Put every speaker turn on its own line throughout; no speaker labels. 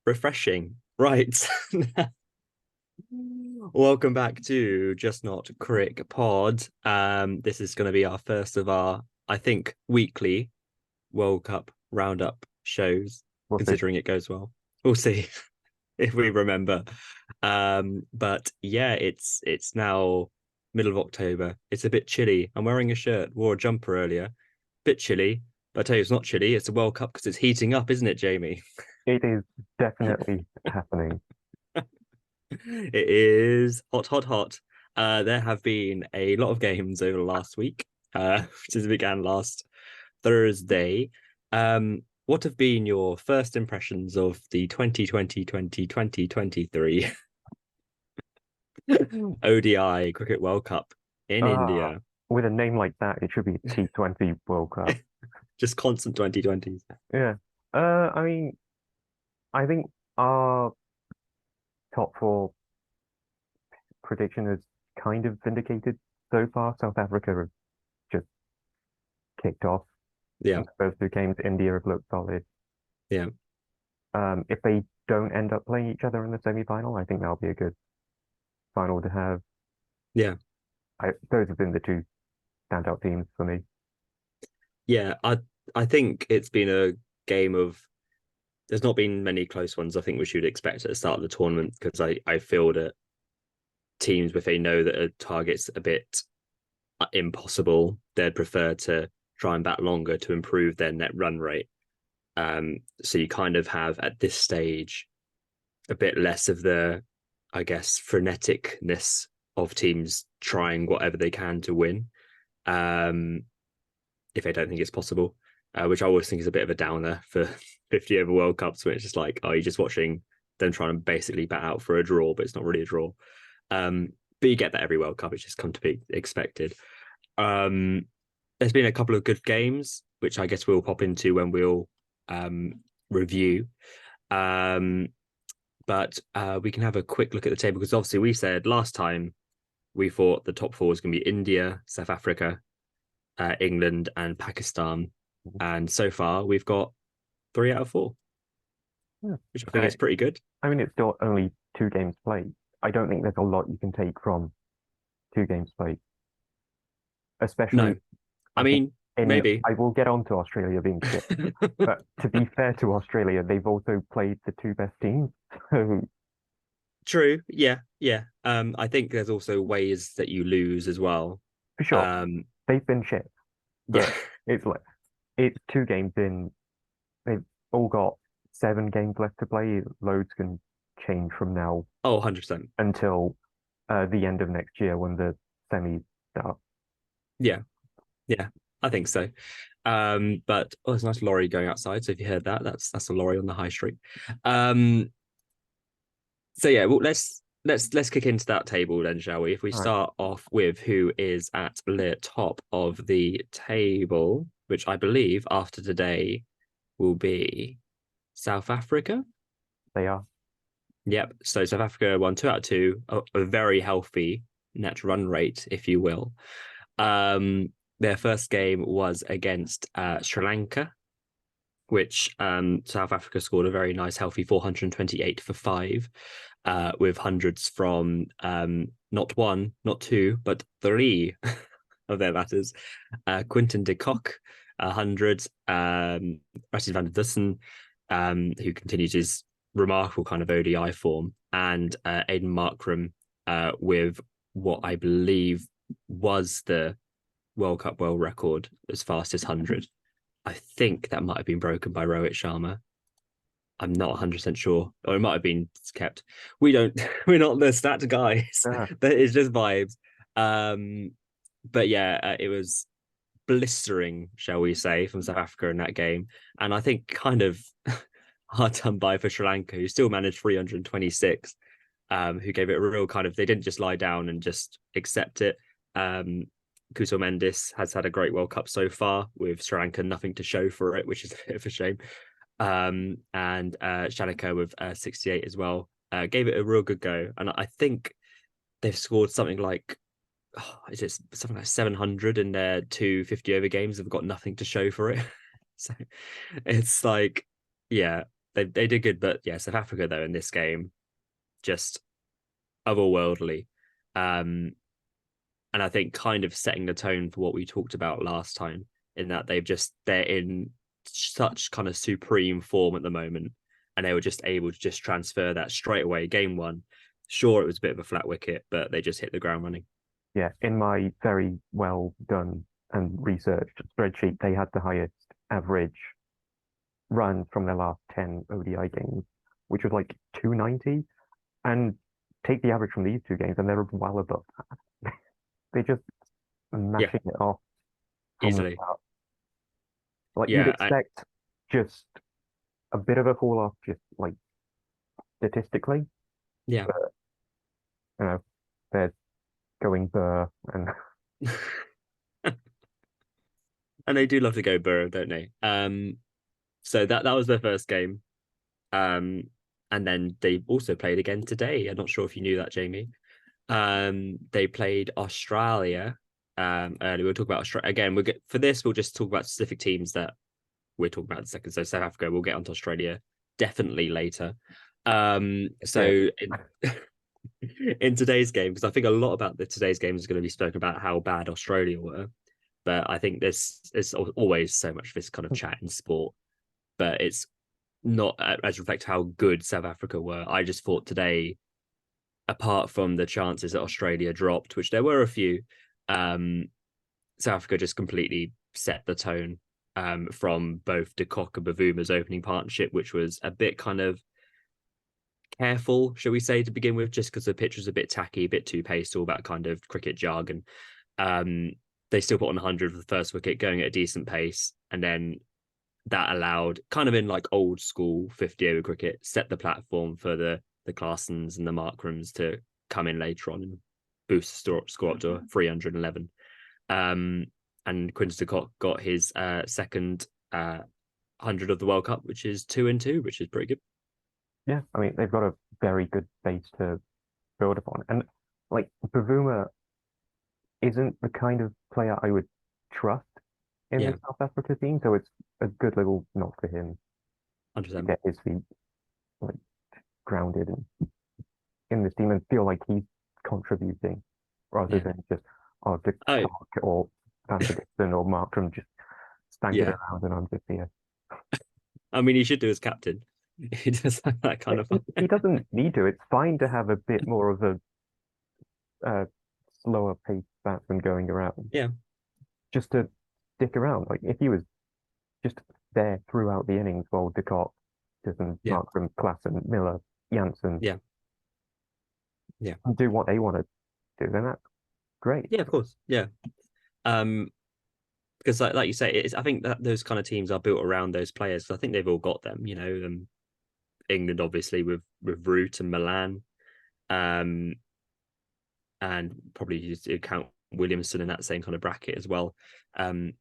Refreshing. Right. Welcome back to Just Not Crick Pod. This is going to be our first of our, I think, weekly World Cup roundup shows,
We'll see.
considering it goes well. We'll see if we remember. But yeah, it's now middle of October. It's a bit chilly. I'm wearing a shirt, wore a jumper earlier. Bit chilly, but I tell you, it's not chilly. It's a World Cup because it's heating up, isn't it, Jamie?
It is definitely happening.
It is hot, hot, hot. There have been a lot of games over the last week, since it began last Thursday. What have been your first impressions of the 2020-2023 ODI Cricket World Cup in
Ah,
India?
with a name like that, it should be T20 World Cup.
Just constant 2020s.
Yeah. I mean, I think our top four prediction is kind of vindicated so far. South Africa have just kicked off
Yeah,
in the first two games. India have looked solid.
yeah,
If they don't end up playing each other in the semi-final, I think that'll be a good final to have.
yeah,
Those have been the two standout teams for me.
yeah. I think it's been a game of there's not been many close ones. I think we should expect at the start of the tournament because I feel that teams, if they know that a target's a bit impossible, they'd prefer to try and bat longer to improve their net run rate. So you kind of have at this stage a bit less of the, I guess, freneticness of teams trying whatever they can to win, um, if they don't think it's possible, which I always think is a bit of a downer for 50 over World Cups, where it's just like, oh, you're just watching them trying to basically bat out for a draw, but it's not really a draw. But you get that every World Cup. It's just come to be expected. Um, there's been a couple of good games, which I guess we'll pop into when we'll um, review. Um, but we can have a quick look at the table because obviously we said last time we thought the top four was going to be India, South Africa, England, and Pakistan. And so far we've got 3 out of 4,
Yeah.
which I think
I,
is pretty good.
I mean, it's still only two games played. I don't think there's a lot you can take from two games played, especially,
No, I
I think,
mean,
in,
maybe.
I will get on to Australia being shit, but to be fair to Australia, they've also played the two best teams. So,
True. Yeah. Yeah. I think there's also ways that you lose as well.
for sure,
Um,
they've been shit,
yeah.
but it's like, it's two games in, they've all got 7 games left to play. Loads can change from now
Oh, 100%.
until the end of next year when the semis start.
Yeah. Yeah. I think so. But oh, there's a nice lorry going outside. So if you heard that, that's a lorry on the high street. Um, so yeah, well, let's kick into that table then, shall we? If we
All right.
start off with who is at the top of the table, which I believe after today will be South Africa.
They are.
Yep. So South Africa won 2 out of 2, a very healthy net run rate, if you will. Their first game was against Sri Lanka, which South Africa scored a very nice, healthy 428 for 5, with hundreds from not one, not two, but three of their batters. Quinton de Kock, 100. Rassie van der Dussen, who continues his remarkable kind of ODI form, and Aiden Markram with what I believe was the World Cup world record as fastest 100. I think that might have been broken by Rohit Sharma. I'm not 100% sure, or it might have been kept. We don't, we're not the stat guys.
Uh,
That is just vibes. Um, but yeah, it was blistering, shall we say, from South Africa in that game, and I think kind of hard done by for Sri Lanka, who still managed 326. Who gave it a real kind of, they didn't just lie down and just accept it. Um, Kuto Mendis has had a great World Cup so far, with Sri Lanka nothing to show for it, which is a bit of a shame. And Shanika with 68 as well, gave it a real good go. And I think they've scored something like, is it something like 700 in their 250 over games? Have got nothing to show for it. So it's like, yeah. they did good, but yeah, South Africa though in this game just otherworldly. Um, and I think kind of setting the tone for what we talked about last time, in that they're in such kind of supreme form at the moment, and they were just able to just transfer that straight away. Game one, sure, it was a bit of a flat wicket, but they just hit the ground running.
Yeah, in my very well done and researched spreadsheet, they had the highest average run from their last 10 ODI games, which was like 290. And take the average from these two games, and they're well above that. They just
Yeah,
mashing it off from the
easily.
start. Like you'd
Yeah,
expect just a bit of a fall off, just like statistically,
yeah.
but you know, they're going burr and
And they do love to go Borough, don't they? So that was their first game. Um, and then they also played again today. I'm not sure if you knew that, Jamie. They played Australia. Earlier we'll talk about Australia again. We'll get for this. We'll just talk about specific teams that we're talking about in a second. So South Africa. We'll get onto Australia definitely later.
yeah,
So in today's game, because I think a lot about today's game is going to be spoken about how bad Australia were. But I think this is always so much this kind of chat in sport, but it's not as reflect how good South Africa were. I just thought today, apart from the chances that Australia dropped, which there were a few, um, South Africa just completely set the tone, from both De Kock and Bavuma's opening partnership, which was a bit kind of careful, shall we say, to begin with, just because the pitch was a bit tacky, a bit too paced, all that kind of cricket jargon. Um, they still put on 100 for the first wicket, going at a decent pace, and then that allowed, kind of in like old school 50 over cricket, set the platform for the Clarsons and the Markrams to come in later on and boost the score up to 311. And Quintus de Kock got his second 100 of the World Cup, which is 2-2, which is pretty good.
yeah. I mean, they've got a very good base to build upon, and like Bavuma isn't the kind of player I would trust in the
Yeah,
South Africa team, so it's a good little knock for him to
100%.
get his feet like grounded and in this team and feel like he's contributing rather
Yeah.
than just the
Oh,
Clark or Van Dixon or Markram just stanking
yeah.
around and I'm just here.
I mean, he should do as captain. He does have that kind
Like,
of.
he doesn't need to. It's fine to have a bit more of a uh, slower paced batsman going around
Yeah,
just to stick around. Like if he was just there throughout the innings while De Kock, Dixon,
yeah,
Markram, Klassen, Miller, Janssen
yeah, yeah,
do what they want to do, then that's great.
yeah. Of course, yeah. Um, because like you say, it's I think that those kind of teams are built around those players. I think they've all got them. England obviously with Root and Milan, um, and probably you count Williamson in that same kind of bracket as well. Um,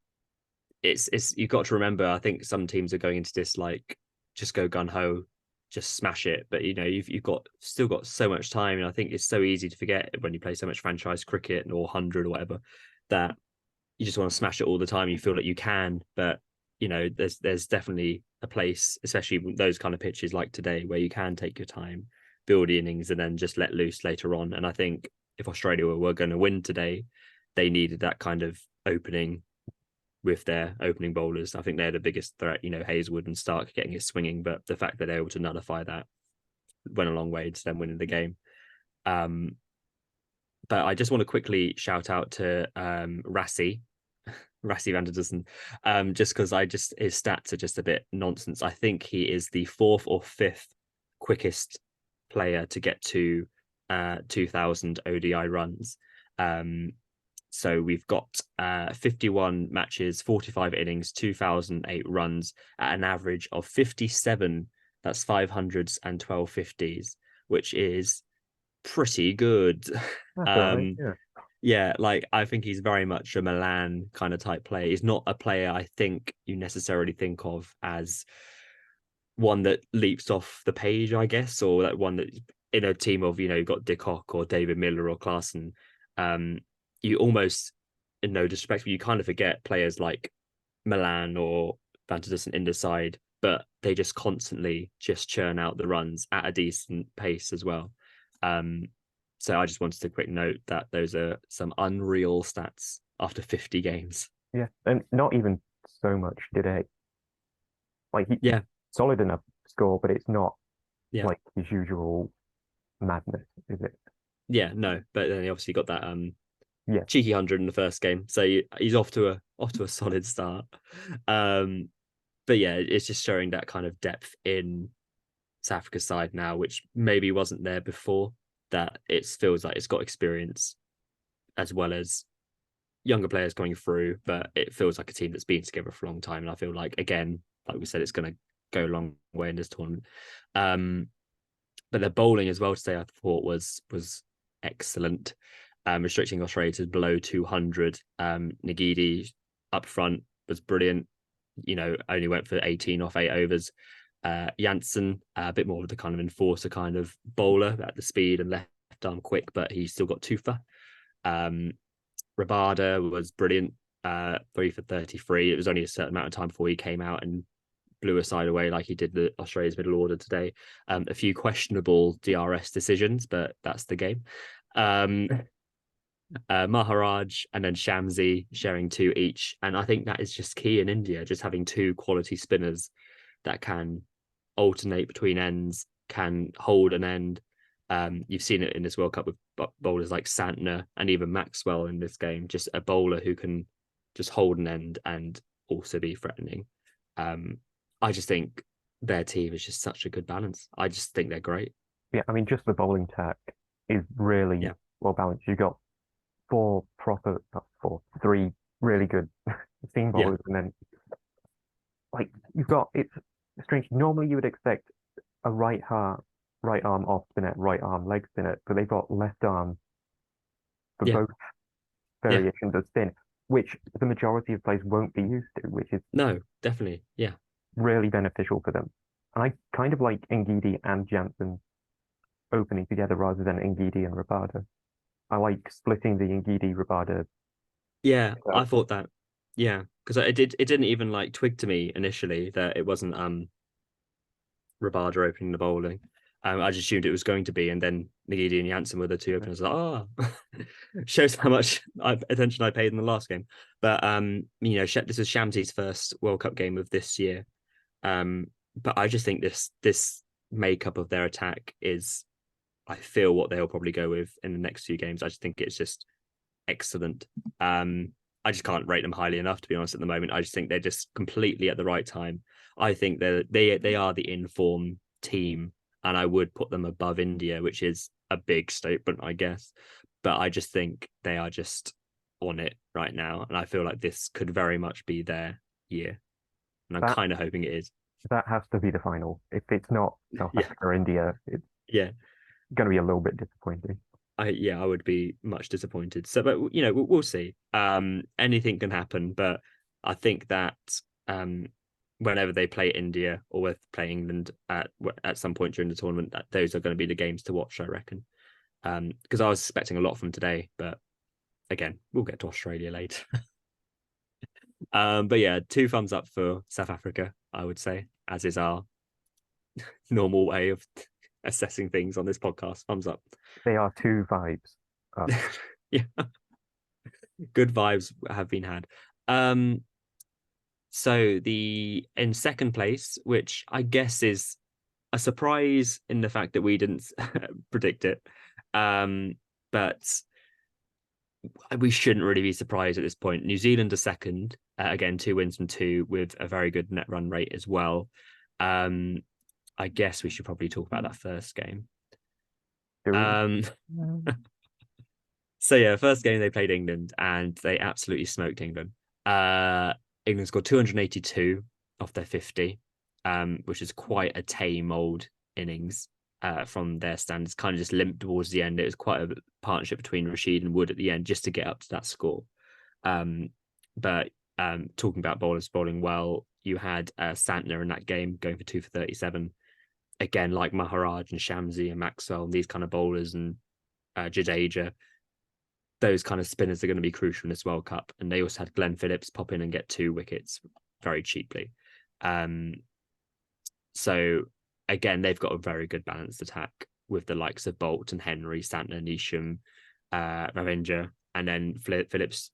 it's you've got to remember. I think some teams are going into this like just go gun ho, just smash it. But you've got still got so much time, and I think it's so easy to forget when you play so much franchise cricket or 100 or whatever that you just want to smash it all the time. You feel that you can, but there's definitely a place, especially those kind of pitches like today, where you can take your time, build the innings, and then just let loose later on. And I think if Australia were going to win today, they needed that kind of opening with their opening bowlers. I think they're the biggest threat. Hazelwood and Stark getting it swinging, but the fact that they're able to nullify that went a long way to them winning the game. Um, but I just want to quickly shout out to Rassie van der Dussen, just because his stats are just a bit nonsense. I think he is the fourth or fifth quickest player to get to 2,000 ODI runs. So we've got 51 matches, 45 innings, 2008 runs at an average of 57. That's 512 50s, which is pretty good.
That's all right.
um,
Yeah.
yeah, like I think he's very much a Milan kind of type player. He's not a player I think you necessarily think of as one that leaps off the page, I guess, or that one that in a team of, you've got De Kock or David Miller or Klaassen. Um, you almost, in no disrespect, you kind of forget players like Milan or Van der Dussen in the side, but they just constantly just churn out the runs at a decent pace as well. So I just wanted to quick note that those are some unreal stats after 50 games.
Yeah, and not even so much today. Like he
Yeah,
solid enough score, but it's not
yeah,
like his usual madness, is it?
yeah. No, but then he obviously got that
Yeah,
cheeky 100 in the first game, so he's off to a solid start. Um, but yeah, it's just showing that kind of depth in South Africa's side now, which maybe wasn't there before. That it feels like it's got experience as well as younger players coming through, but it feels like a team that's been together for a long time. And I feel like, again, like we said, it's going to go a long way in this tournament. Um, but their bowling as well today, I thought was excellent. Restricting Australia to below 200. Ngidi up front was brilliant. Only went for 18 off 8 overs. Janssen, a bit more of the kind of enforcer kind of bowler at the speed and left arm quick, but he still got twofer. Rabada was brilliant, 3 for 33. It was only a certain amount of time before he came out and blew a side away like he did the Australia's middle order today. A few questionable DRS decisions, but that's the game. Maharaj and then Shamsi sharing 2 each. And I think that is just key in India, just having 2 quality spinners that can alternate between ends, can hold an end. You've seen it in this World Cup with bowlers like Santner and even Maxwell in this game, just a bowler who can just hold an end and also be threatening. I just think their team is just such a good balance. I just think they're great.
yeah. I mean, just the bowling attack is really
Yeah.
well balanced. You've got four proper, not four, three really good seam
Yeah.
bowlers, and then like you've got it's strange. Normally, you would expect a right arm off spinner, right arm leg spinner, but they've got left arm for
Yeah.
both
Yeah.
variations of spin, which the majority of players won't be used to, which is
No, definitely. Yeah.
really beneficial for them. And I kind of like Ngidi and Jansen opening together rather than Ngidi and Rabada. I like splitting the Ngidi Rabada.
Yeah, I thought that. Yeah, because it didn't even like twig to me initially that it wasn't Rabada opening the bowling. I just assumed it was going to be, and then Nagidi and Janssen were the two openers. Like, oh, shows how much attention I paid in the last game. But this is Shamsi's first World Cup game of this year. Um, but I just think this makeup of their attack is, I feel, what they'll probably go with in the next few games. I just think it's just excellent. I just can't rate them highly enough, to be honest, at the moment. I just think they're just completely at the right time. I think they are the inform team, and I would put them above India, which is a big statement, I guess. But I just think they are just on it right now, and I feel like this could very much be their year, and I'm
That
kind of hoping it is.
that has to be the final. If it's not South
Yeah,
Africa or India, it's
yeah.
going to be a little bit disappointing.
I would be much disappointed. So, but we'll see. Anything can happen, but I think that um, whenever they play India or with play England at some point during the tournament, that those are going to be the games to watch, I reckon. Because I was expecting a lot from today, but again, we'll get to Australia later. But yeah, 2 thumbs up for South Africa, I would say, as is our normal way of assessing things on this podcast. Thumbs up.
They are two vibes up.
Yeah, good vibes have been had. Um, so the in second place, which I guess is a surprise in the fact that we didn't predict it, but we shouldn't really be surprised at this point. New Zealand are second, again 2 wins from 2 with a very good net run rate as well. Um, I guess we should probably talk about that first game.
Do we?
Um, So yeah, first game they played England and they absolutely smoked England. England scored 282 off their 50, which is quite a tame old innings from their standards. Kind of just limped towards the end. It was quite a partnership between Rashid and Wood at the end just to get up to that score. But talking about bowlers bowling well, you had Santner in that game going for 2 for 37. Again, like Maharaj and Shamsi and Maxwell and these kind of bowlers and Jadeja, those kind of spinners are going to be crucial in this World Cup. And they also had Glenn Phillips pop in and get 2 wickets very cheaply. So again, they've got a very good balanced attack with the likes of Bolt and Henry, Santner, Neesham, Ravenger, and then Phillips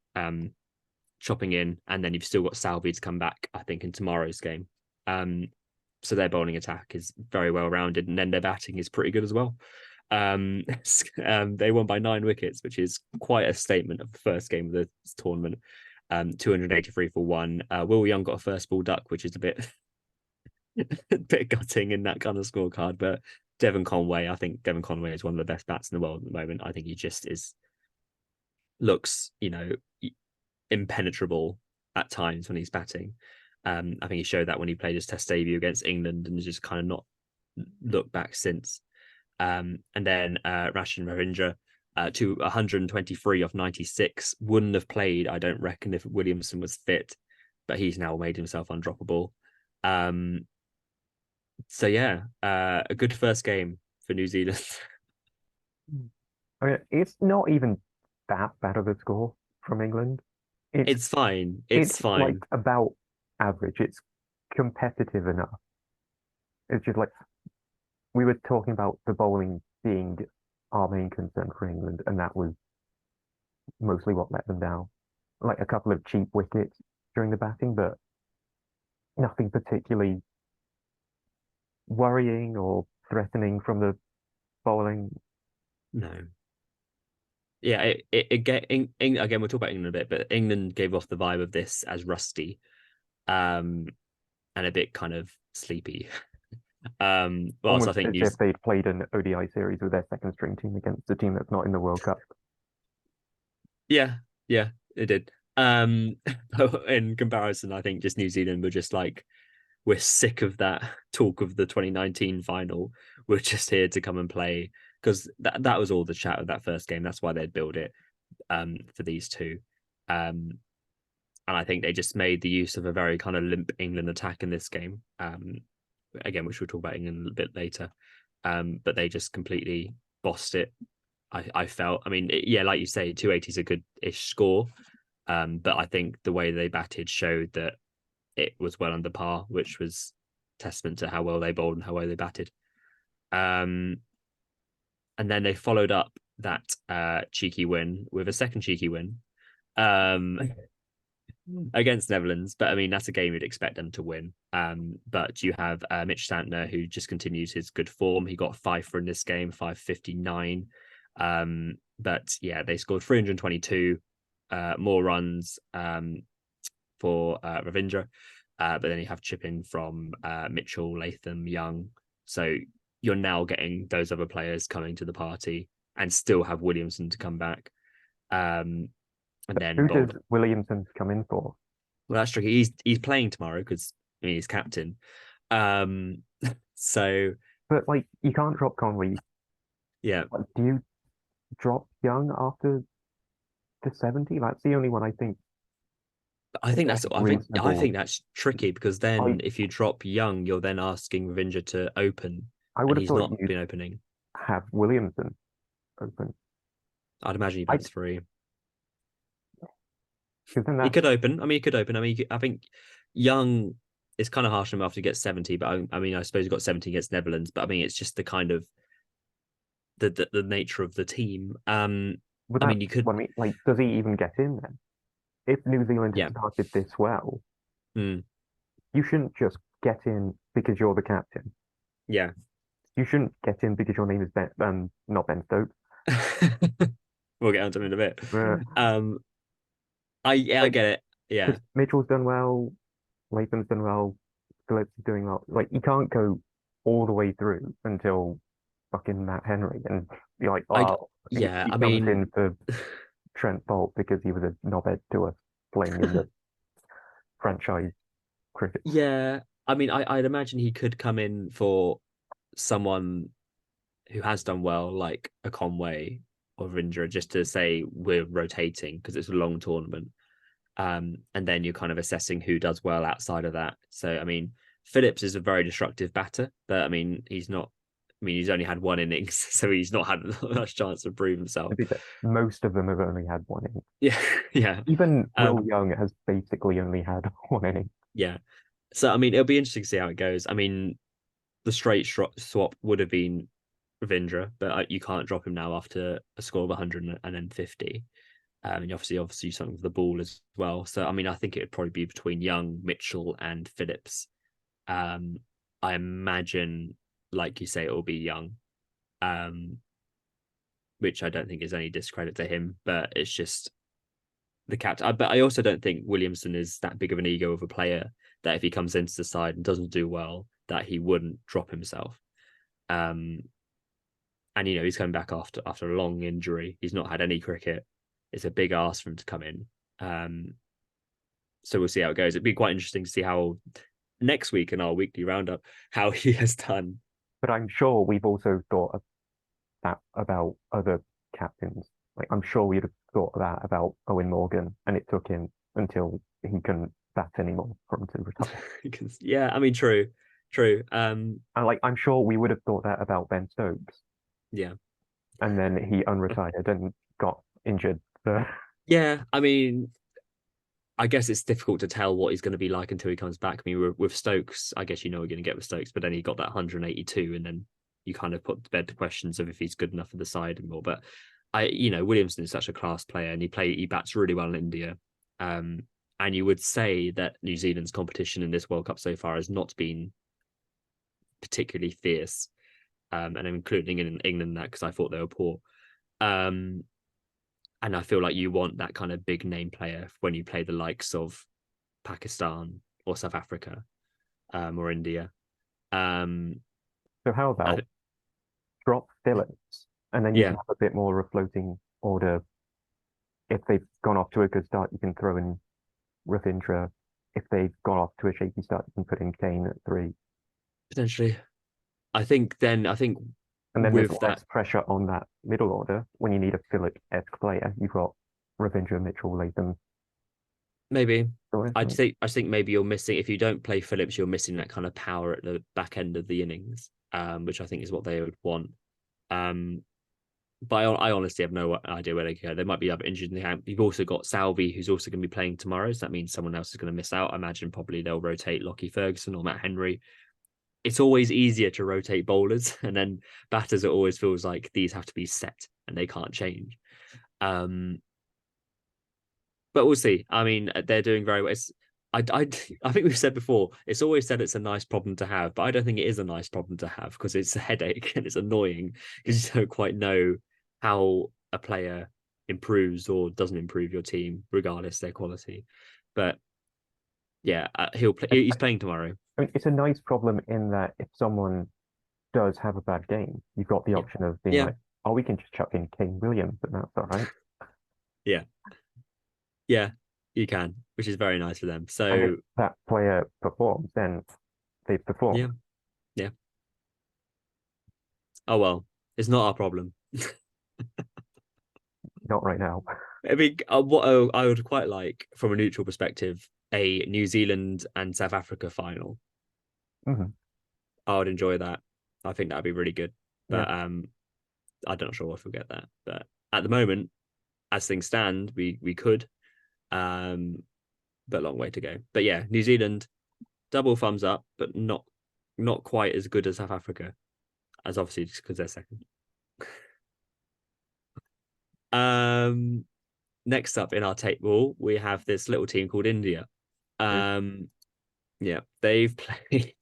chopping in, and then you've still got Salvi to come back, I think, in tomorrow's game. So their bowling attack is very well rounded, and then their batting is pretty good as well. They won by 9 wickets, which is quite a statement of the first game of the tournament. 283 for 1. Will Young got a first ball duck, which is a bit gutting in that kind of scorecard. But I think Devon Conway is one of the best bats in the world at the moment. I think he just looks, impenetrable at times when he's batting. I think he showed that when he played his test debut against England and just kind of not looked back since. And then Rashid Ravindra, to 123 off 96, wouldn't have played, I don't reckon, if Williamson was fit, but he's now made himself undroppable. So yeah, a good first game for New Zealand.
I mean, it's not even that bad of a score from England.
It's fine.
It's
It's
like
fine.
about average. It's competitive enough. It's just like we were talking about the bowling being our main concern for England, and that was mostly what let them down. Like a couple of cheap wickets during the batting, but nothing particularly worrying or threatening from the bowling.
No. Yeah, again, we'll talk about England a bit, but England gave off the vibe of this as rusty, and a bit kind of sleepy. Whilst I
Almost
think
as if they'd played an ODI series with their second string team against a team that's not in the World Cup.
yeah, yeah, it did. In comparison, I think just New Zealand were just like, we're sick of that talk of the 2019 final. We're just here to come and play, because that was all the chat of that first game. That's why they'd build it for these two. And I think they just made the use of a very kind of limp England attack in this game. Again, which we'll talk about England a little bit later. But they just completely bossed it. I felt. I mean, yeah, like you say, 280 is a good-ish score. But I think the way they batted showed that it was well under par, which was testament to how well they bowled and how well they batted. And then they followed up that cheeky win with a second cheeky win against Netherlands. But I mean, that's a game you'd expect them to win. But you have Mitch Santner, who just continues his good form. He got 5 for in this game, 559. But yeah, they scored 322 more runs for Ravindra. But then you have chipping from Mitchell, Latham, Young. So you're now getting those other players coming to the party, and still have Williamson to come back. And then
Who does Williamson come in for?
Well, that's tricky. He's playing tomorrow because he's captain. Um, so
But like, you can't drop Conway.
yeah,
Like, do you drop Young after the 70? That's the only one I think
I think that's
reasonable.
tricky, because
I
then if you drop Young, you're then asking Ravinder to open,
I would
and
have
he's
thought
not
you'd
been opening.
have Williamson open.
I'd imagine he
I
bats 3.
because then
He
that
could open. I mean, he could open. I mean, I think Young is kind of harsh on him after he gets 70, but I mean, I suppose he got 70 against Netherlands, but I mean, it's just the kind of the nature of the team.
would
I
that
mean, you could,
I mean, like, does he even get in then? If New Zealand had
yeah,
started this well,
mm,
you shouldn't just get in because you're the captain.
yeah.
You shouldn't get in because your name is Ben, not Ben Stokes.
We'll get onto him in a bit.
Uh,
I
like,
get it. Yeah,
because Mitchell's done well, Latham's done well, Phillips is doing well. Like, you can't go all the way through until fucking Matt Henry and be like,
I
oh,
yeah.
he
I
comes
mean,
in for Trent Bolt because he was a knobhead to us playing in the franchise cricket.
yeah. I mean, I'd imagine he could come in for someone who has done well, like a Conway or Rindra, just to say we're rotating because it's a long tournament. And then you're kind of assessing who does well outside of that. So, I mean, Phillips is a very destructive batter, but I mean, he's not. I mean, he's only had 1 innings, so he's not had much chance to prove himself.
To be fair, most of them have only had 1 inning.
Yeah, yeah,
Even Will
um,
Young has basically only had 1 inning.
yeah. So, I mean, it'll be interesting to see how it goes. I mean, the straight swap would have been Ravindra, but you can't drop him now after a score of 100 and then 50. And obviously something for the ball as well. So I mean, I think it would probably be between Young, Mitchell, and Phillips. Um, I imagine, like you say, it will be Young, um, which I don't think is any discredit to him, but it's just the captain. But I also don't think Williamson is that big of an ego of a player that if he comes into the side and doesn't do well, that he wouldn't drop himself. Um, and he's coming back after a long injury. He's not had any cricket. It's a big ask for him to come in. So we'll see how it goes. It'd be quite interesting to see how next week in our weekly roundup how he has done.
But I'm sure we've also thought of that about other captains. Like I'm sure we'd have thought that about Owen Morgan, and it took him until he couldn't bat anymore for him to retire.
Because yeah, I mean, true.
And like I'm sure we would have thought that about Ben Stokes,
Yeah,
and then he unretired and got injured. So
yeah. I mean, I guess it's difficult to tell what he's going to be like until he comes back. I mean, with Stokes, I guess we're going to get with Stokes, but then he got that 182, and then you kind of put to bed the questions of if he's good enough for the side and more. But Williamson is such a class player, and he bats really well in India. And you would say that New Zealand's competition in this World Cup so far has not been particularly fierce, and I'm including in England that because I thought they were poor. And I feel like you want that kind of big name player when you play the likes of Pakistan or South Africa, or India.
so how about drop Phillips, and then you can
Yeah,
have a bit more of a floating order. If they've gone off to a good start, you can throw in Ravindra. If they've gone off to a shaky start, you can put in Kane at 3.
potentially. I think
And then there's
with that,
less pressure on that middle order when you need a Phillips-esque player. You've got Ravindra, Mitchell, Latham.
maybe
So
I think maybe you're missing if you don't play Phillips, you're missing that kind of power at the back end of the innings, which I think is what they would want. Um, but I honestly have no idea where they go. They might be injured in the camp. You've also got Salvi, who's also going to be playing tomorrow. So that means someone else is going to miss out. I imagine probably they'll rotate Lockie Ferguson or Matt Henry. It's always easier to rotate bowlers, and then batters. It always feels like these have to be set and they can't change. Um, but we'll see. I mean, they're doing very well. I think we've said before, it's always said it's a nice problem to have, but I don't think it is a nice problem to have because it's a headache and it's annoying because you don't quite know how a player improves or doesn't improve your team, regardless their quality. But yeah, he'll play. He's playing tomorrow.
I mean, it's a nice problem in that if someone does have a bad game, you've got the
Yeah,
option of being
yeah,
like, oh, we can just chuck in Kane Williams, and that's all right.
yeah, yeah. You can, which is very nice for them.
And if
So
that player performs, then they perform.
yeah, yeah. Oh well, it's not our problem.
Not right now.
I mean, what I would quite like from a neutral perspective, a New Zealand and South Africa final.
Hmm.
I would enjoy that. I think that'd be really good.
Yeah.
But I'm not sure if we'll get that. But at the moment, as things stand, we could. Um, but long way to go. But yeah, New Zealand, double thumbs up, but not quite as good as South Africa, as obviously just because they're second. Um, Next up in our table, we have this little team called India. Um, yeah, they've played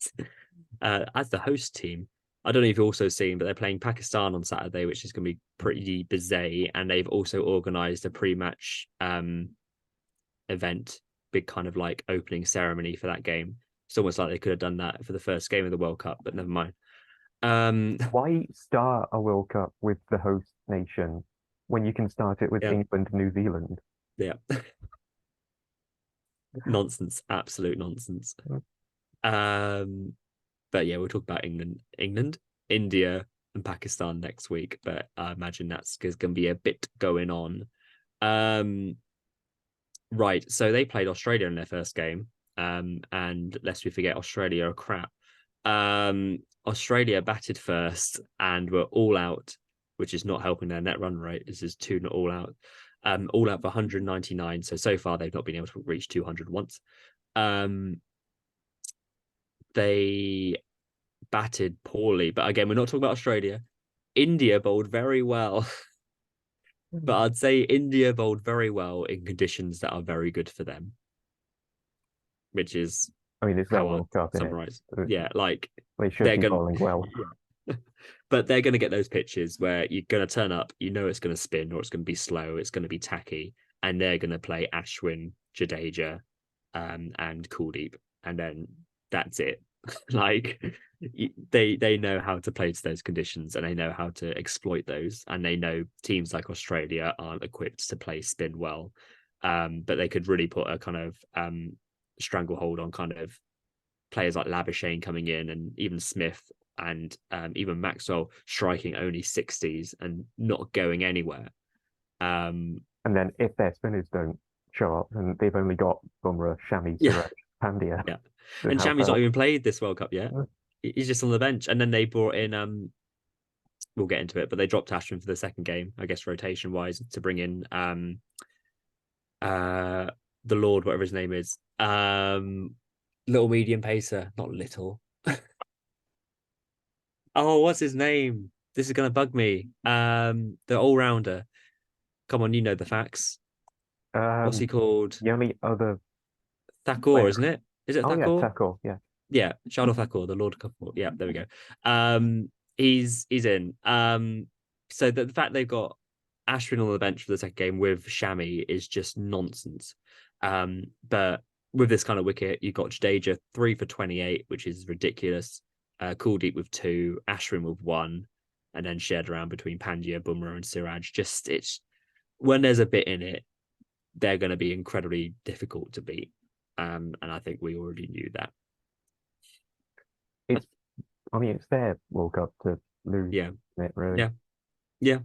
as the host team. I don't know if you've also seen, but they're playing Pakistan on Saturday, which is going to be pretty bizarre. And they've also organised a pre-match event, big kind of like opening ceremony for that game. It's almost like they could have done that for the first game of the World Cup, but never mind.
Why start a World Cup with the host nation when you can start it with
Yeah,
England, New Zealand?
yeah, nonsense, absolute nonsense. Um, but yeah, we'll talk about England, India, and Pakistan next week. But I imagine that's going to be a bit going on. Um, right. So they played Australia in their first game. And lest we forget, Australia are crap. Australia batted first and were all out, which is not helping their net run rate. This is two not all out for 199. So far they've not been able to reach 200 once. They batted poorly. But again, we're not talking about Australia. India bowled very well. But I'd say India bowled very well in conditions that are very good for them, which is
I mean, it's their
how I'd
World Cup, in it?
summarize. Yeah, like
They should
they're
be
gonna
bowling well.
yeah. But they're gonna get those pitches where you're gonna turn up, you know it's gonna spin or it's gonna be slow, it's gonna be tacky, and they're gonna play Ashwin, Jadeja, and Kuldeep, and then that's it. Like they know how to play to those conditions and they know how to exploit those, and they know teams like Australia aren't equipped to play spin well. But they could really put a kind of stranglehold on kind of players like Labuschagne coming in, and even Smith, and even Maxwell striking only 60s and not going anywhere.
And then if their spinners don't show up, and they've only got Bumrah, Shami,
Yeah,
Suraj, Pandya
yeah.
to
And
help
Shami's not
out.
even played this World Cup yet. He's just on the bench. And then they brought in we'll get into it, but they dropped Ashton for the second game, I guess rotation wise, to bring in uh the Lord, whatever his name is. Little medium pacer, not little. Oh, what's his name? This is gonna bug me. The all rounder. Come on, you know the facts. What's he
Um,
called?
the only other
Thakur,
player.
isn't it? Is it
Oh yeah,
Thakur?
tackle. Yeah.
Yeah, Shardul Thakur, the Lord Thakur. Yeah, there we go. He's in. So the fact they've got Ashwin on the bench for the second game with Shami is just nonsense. But with this kind of wicket, you've got Jadeja 3 for 28, which is ridiculous. Kuldeep with 2, Ashwin with 1, and then shared around between Pandya, Bumrah, and Siraj. Just it's when there's a bit in it, they're going to be incredibly difficult to beat. And I think we already knew that.
It's. I mean, it's their World Cup to lose.
Yeah,
Isn't it really?
yeah, yeah,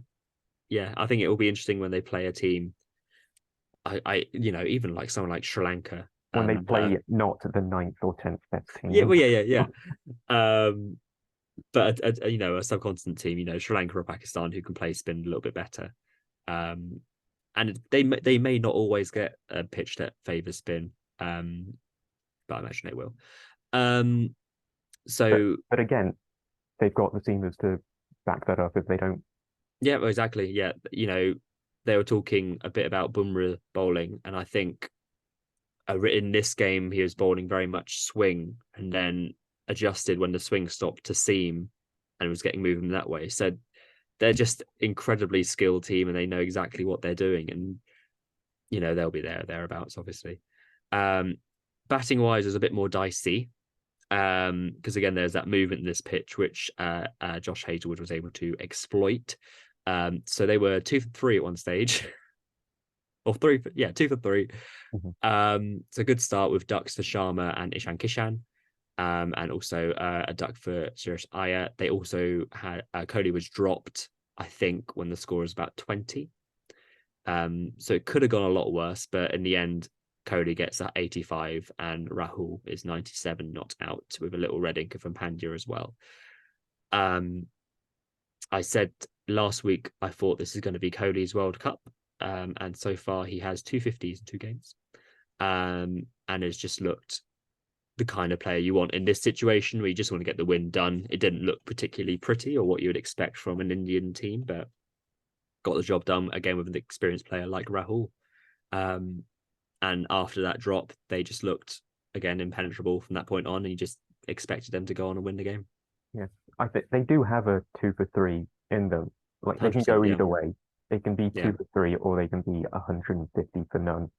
yeah. I think it will be interesting when they play a team. Even like someone like Sri Lanka.
When they play not the ninth or 10th best
Yeah,
team.
well, yeah. But a subcontinent team, Sri Lanka or Pakistan, who can play spin a little bit better. And they may not always get a pitch that favors spin. But I imagine they will.
But
So
but again, they've got the seamers to back that up if they don't.
yeah, well, exactly. Yeah, they were talking a bit about Bumrah bowling, and I think in this game he was bowling very much swing, and then adjusted when the swing stopped to seam, and was getting moving that way. So they're just incredibly skilled team, and they know exactly what they're doing, and they'll be thereabouts, obviously. Batting wise is a bit more dicey. Because again, there's that movement in this pitch which Josh Hazlewood was able to exploit. So they were 2 for 3 at one stage, or 2 for 3. It's a good start with ducks for Sharma and Ishan Kishan, and also a duck for Suresh Iyer. They also had Kohli was dropped, I think, when the score was about 20. So it could have gone a lot worse, but in the end, Kohli gets that 85 and Rahul is 97 not out with a little red inker from Pandya as well. I said last week I thought this is going to be Kohli's World Cup, and so far he has 250s in 2 games, and has just looked the kind of player you want in this situation where you just want to get the win done. It didn't look particularly pretty or what you would expect from an Indian team, but got the job done again with an experienced player like Rahul. And after that drop, they just looked again impenetrable from that point on, and you just expected them to go on and win the game.
Yeah, I think they do have a 2 for 3 in them. Like they can go
100%, yeah.
either way. They can be
Yeah.
2 for 3, or they can be 150 for none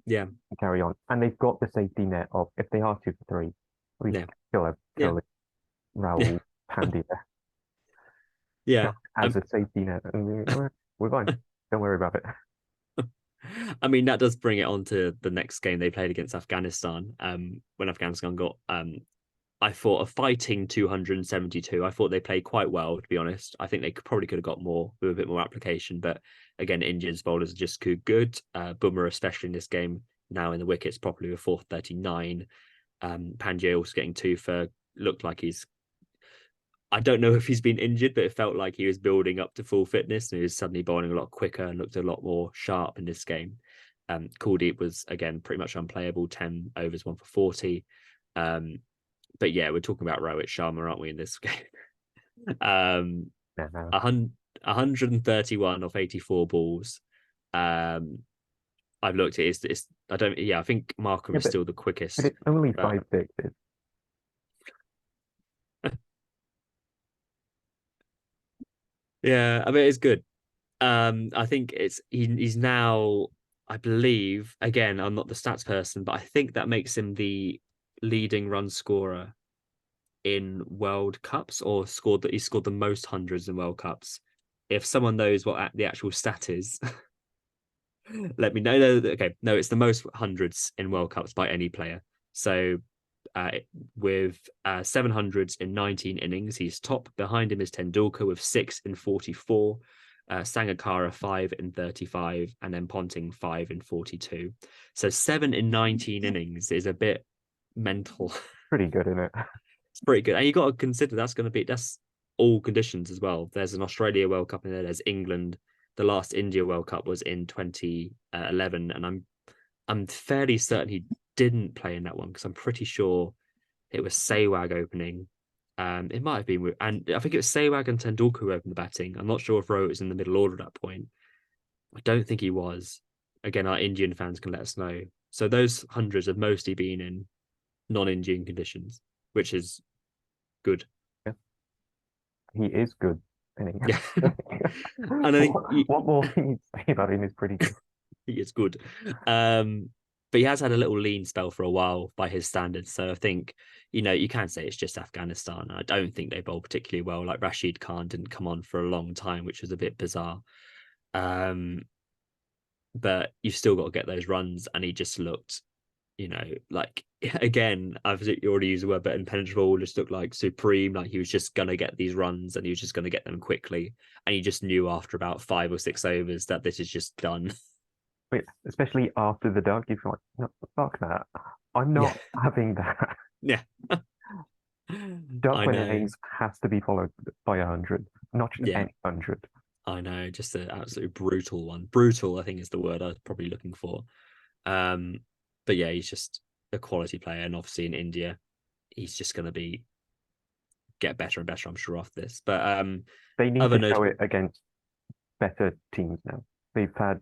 Yeah,
and carry on. And they've got the safety net of if they are 2 for 3, we
yeah,
kill
yeah,
Raul, Pandya
yeah.
as a safety net, and we're fine. Don't worry about it.
I mean, that does bring it on to the next game they played against Afghanistan. When Afghanistan got, I thought a fighting 272. I thought they played quite well, to be honest. I think they probably could have got more with a bit more application. But again, Indians bowlers are just too good. Bumrah, especially in this game, now in the wickets properly with 439. Pandya also getting 2 for, looked like I don't know if he's been injured, but it felt like he was building up to full fitness and he was suddenly bowling a lot quicker and looked a lot more sharp in this game. Kuldeep was, again, pretty much unplayable, 10 overs, 1 for 40. But yeah, we're talking about Rohit Sharma, aren't we, in this game? um,
Yeah, no.
131 off 84 balls. Um, I've looked at it, it's I don't yeah, I think Markham
Yeah,
is still the
but
quickest.
it's only
But
5 sixes.
yeah, I mean it's good. I think he's now, I believe, again, I'm not the stats person, but I think that makes him the leading run scorer in World Cups, or scored that he scored the most hundreds in World Cups. If someone knows what the actual stat is, let me know. No, okay, no, it's the most hundreds in World Cups by any player. So uh, with 700s in 19 innings, he's top. Behind him is Tendulkar with 6 in 44. Sangakkara 5 in 35, and then Ponting 5 in 42. So 7 in 19 innings is a bit mental.
Pretty good in it.
It's pretty good. And you got to consider that's all conditions as well. There's an Australia World Cup in there. There's England. The last India World Cup was in 2011, and I'm fairly certain he didn't play in that one because I'm pretty sure it was Sehwag opening. It might have been and I think it was Sehwag and Tendulkar who opened the batting. I'm not sure if Rohit was in the middle order at that point. I don't think he was. Again, our Indian fans can let us know. So those hundreds have mostly been in non-Indian conditions, which is good.
Yeah, he is good. Inning.
Yeah, and I think
What more can you say about him is pretty good.
he is good. But he has had a little lean spell for a while by his standards. So I think, you can say it's just Afghanistan. I don't think they bowl particularly well. Like Rashid Khan didn't come on for a long time, which was a bit bizarre. Um, but you've still got to get those runs, and he just looked, like again, I've already used the word, but impenetrable, just looked like supreme. Like he was just gonna get these runs, and he was just gonna get them quickly. And you just knew after about 5 or 6 overs that this is just done.
Wait, especially after the duck, you feel like, no, fuck that. I'm
Yeah,
not having that.
yeah.
Duck
I
when
know.
innings has to be followed by 100, not just
Yeah,
any 100.
I know. Just an absolutely brutal one. Brutal, I think, is the word I was probably looking for. Um, but yeah, he's just a quality player, and obviously in India, he's just going to be get better and better, I'm sure, after this. But
They need
other
to show
notable,
it against better teams now. They've had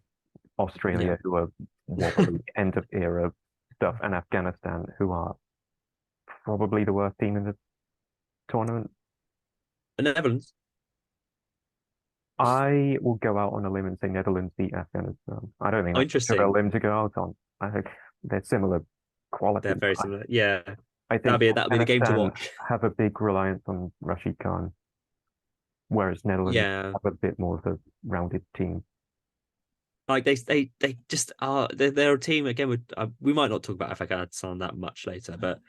yeah,
Australia, who are wobbly, end of era stuff, and Afghanistan, who are probably the worst team in the tournament.
the Netherlands.
I will go out on a limb and say Netherlands beat Afghanistan. I don't think
Oh,
that's much of a
interesting.
limb to go out on. I think they're similar
They're
quality.
very similar. Yeah,
I think
that'll be the game to
Afghanistan
watch.
have a big reliance on Rashid Khan, whereas Netherlands
Yeah,
have a bit more of a rounded team.
like they just are. They're a team again. We might not talk about Afghanistan that much later, but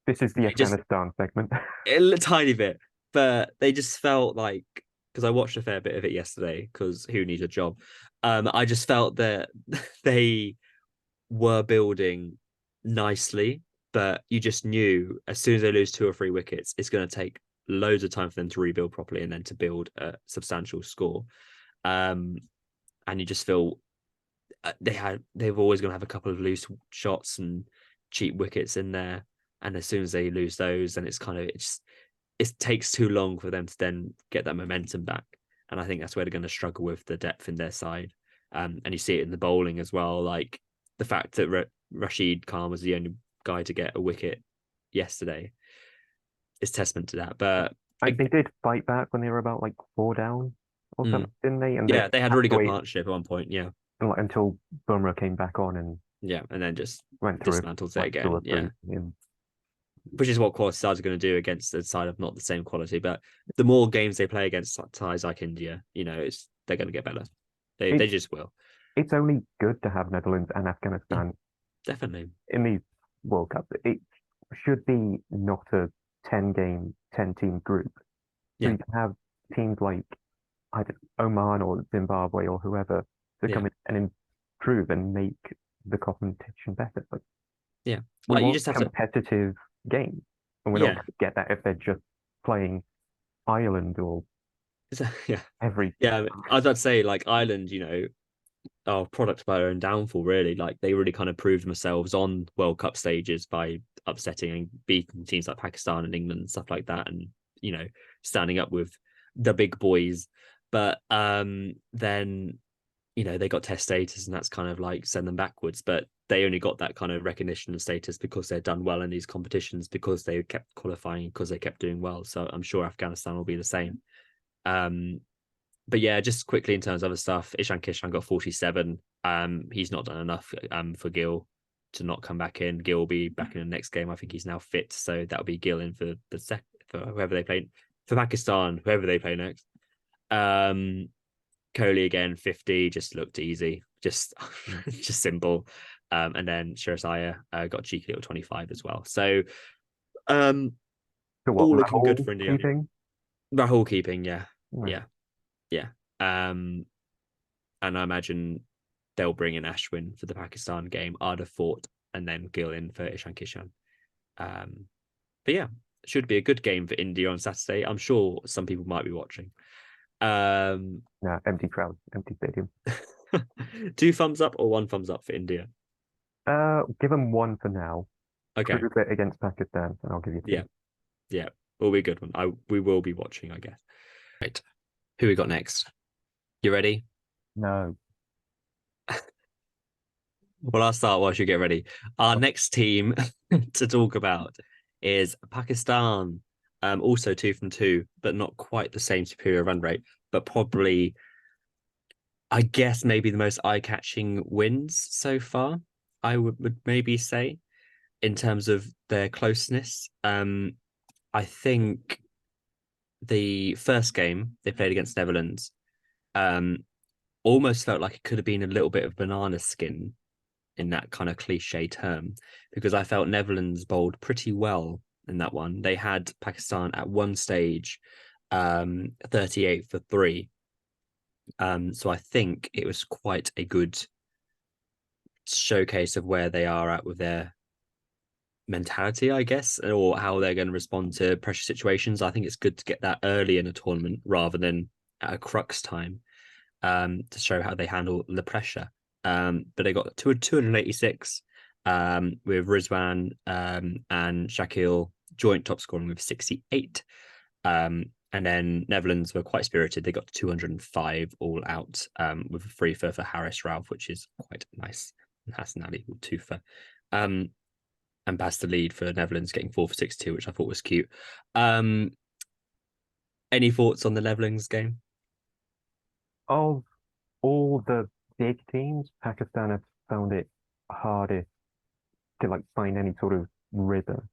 This is the
they just
Afghanistan segment.
a tiny bit. But they just felt like, because I watched a fair bit of it yesterday, because who needs a job? I just felt that they were building nicely, but you just knew as soon as they lose 2 or 3 wickets, it's going to take loads of time for them to rebuild properly and then to build a substantial score. Um, and you just feel they've always going to have a couple of loose shots and cheap wickets in there. And as soon as they lose those, then it's kind of it takes too long for them to then get that momentum back. And I think that's where they're going to struggle with the depth in their side. And you see it in the bowling as well. Like the fact that Rashid Khan was the only guy to get a wicket yesterday is testament to that. But
They did fight back when they were about like 4 down or something, didn't they? And they
yeah, they had a
had
really
to
good
wait
partnership at one point. Yeah,
until Bumrah came back on and
yeah, and then just
went through
dismantled it
like two
again.
or
Yeah,
three. In.
which is what quality sides are going to do against a side of not the same quality. But the more games they play against sides like India, they're going to get better. They
It's
just will.
it's only good to have Netherlands and
Yeah,
Afghanistan
definitely.
in these World Cups. It should be not a 10 game, 10 team group. So
Yeah,
you can have teams like either Oman or Zimbabwe or whoever to
yeah,
come in and improve and make the competition better. Like
yeah.
we
Like you
want
just have to.
competitive games, and we're not
Yeah,
going to get that if they're just playing Ireland or
yeah,
every.
yeah. I was about to say like Ireland. product by their own downfall, really. Like they really kind of proved themselves on World Cup stages by upsetting and beating teams like Pakistan and England and stuff like that, and you know, standing up with the big boys. But then they got test status, and that's kind of like send them backwards. But they only got that kind of recognition and status because they'd done well in these competitions, because they kept qualifying, because they kept doing well. So I'm sure Afghanistan will be the same. Um, but yeah, just quickly in terms of other stuff, Ishan Kishan got 47. He's not done enough for Gil to not come back in. Gil will be back in the next game. I think he's now fit, so that'll be Gil in for for whoever they play for Pakistan, whoever they play next. Kohli again, 50, just looked easy, just just simple. And then Shirazaya got a cheeky little 25 as well. So
So what,
all looking good
Rahul
for India.
keeping?
Rahul keeping, yeah.
Right.
Yeah. Yeah. And I imagine they'll bring in Ashwin for the Pakistan game. I'd have thought, and then Gill in for Ishan Kishan. But yeah, should be a good game for India on Saturday. I'm sure some people might be watching.
No, empty crowd, empty stadium.
2 thumbs up or 1 thumbs up for India?
Give them one for now.
Okay.
Prove it against Pakistan, and I'll give you
Yeah.
two.
Yeah. Will be a good one. We will be watching, I guess. Right. Who we got next? You ready?
No.
Well, I'll start whilst you get ready. Our next team to talk about is Pakistan. Also 2 from 2, but not quite the same superior run rate, but probably, I guess, maybe the most eye-catching wins so far. I would maybe say, in terms of their closeness. I think the first game they played against Netherlands um, almost felt like it could have been a little bit of banana skin, in that kind of cliche term, because I felt Netherlands bowled pretty well in that one. They had Pakistan at one stage 38 for 3. So I think it was quite a good showcase of where they are at with their mentality, I guess, or how they're going to respond to pressure situations. I think it's good to get that early in a tournament rather than at a crux time, to show how they handle the pressure. But they got to 286 with Rizwan and Shakil joint top scoring with 68. And then Netherlands were quite spirited. They got to 205 all out with a free for Harris Ralph, which is quite nice. And Hassan Ali with 2 for. And passed the lead for Netherlands, getting 4 for 62, which I thought was cute. Any thoughts on the Netherlands game?
Of all the big teams, Pakistan have found it hardest to like find any sort of rhythm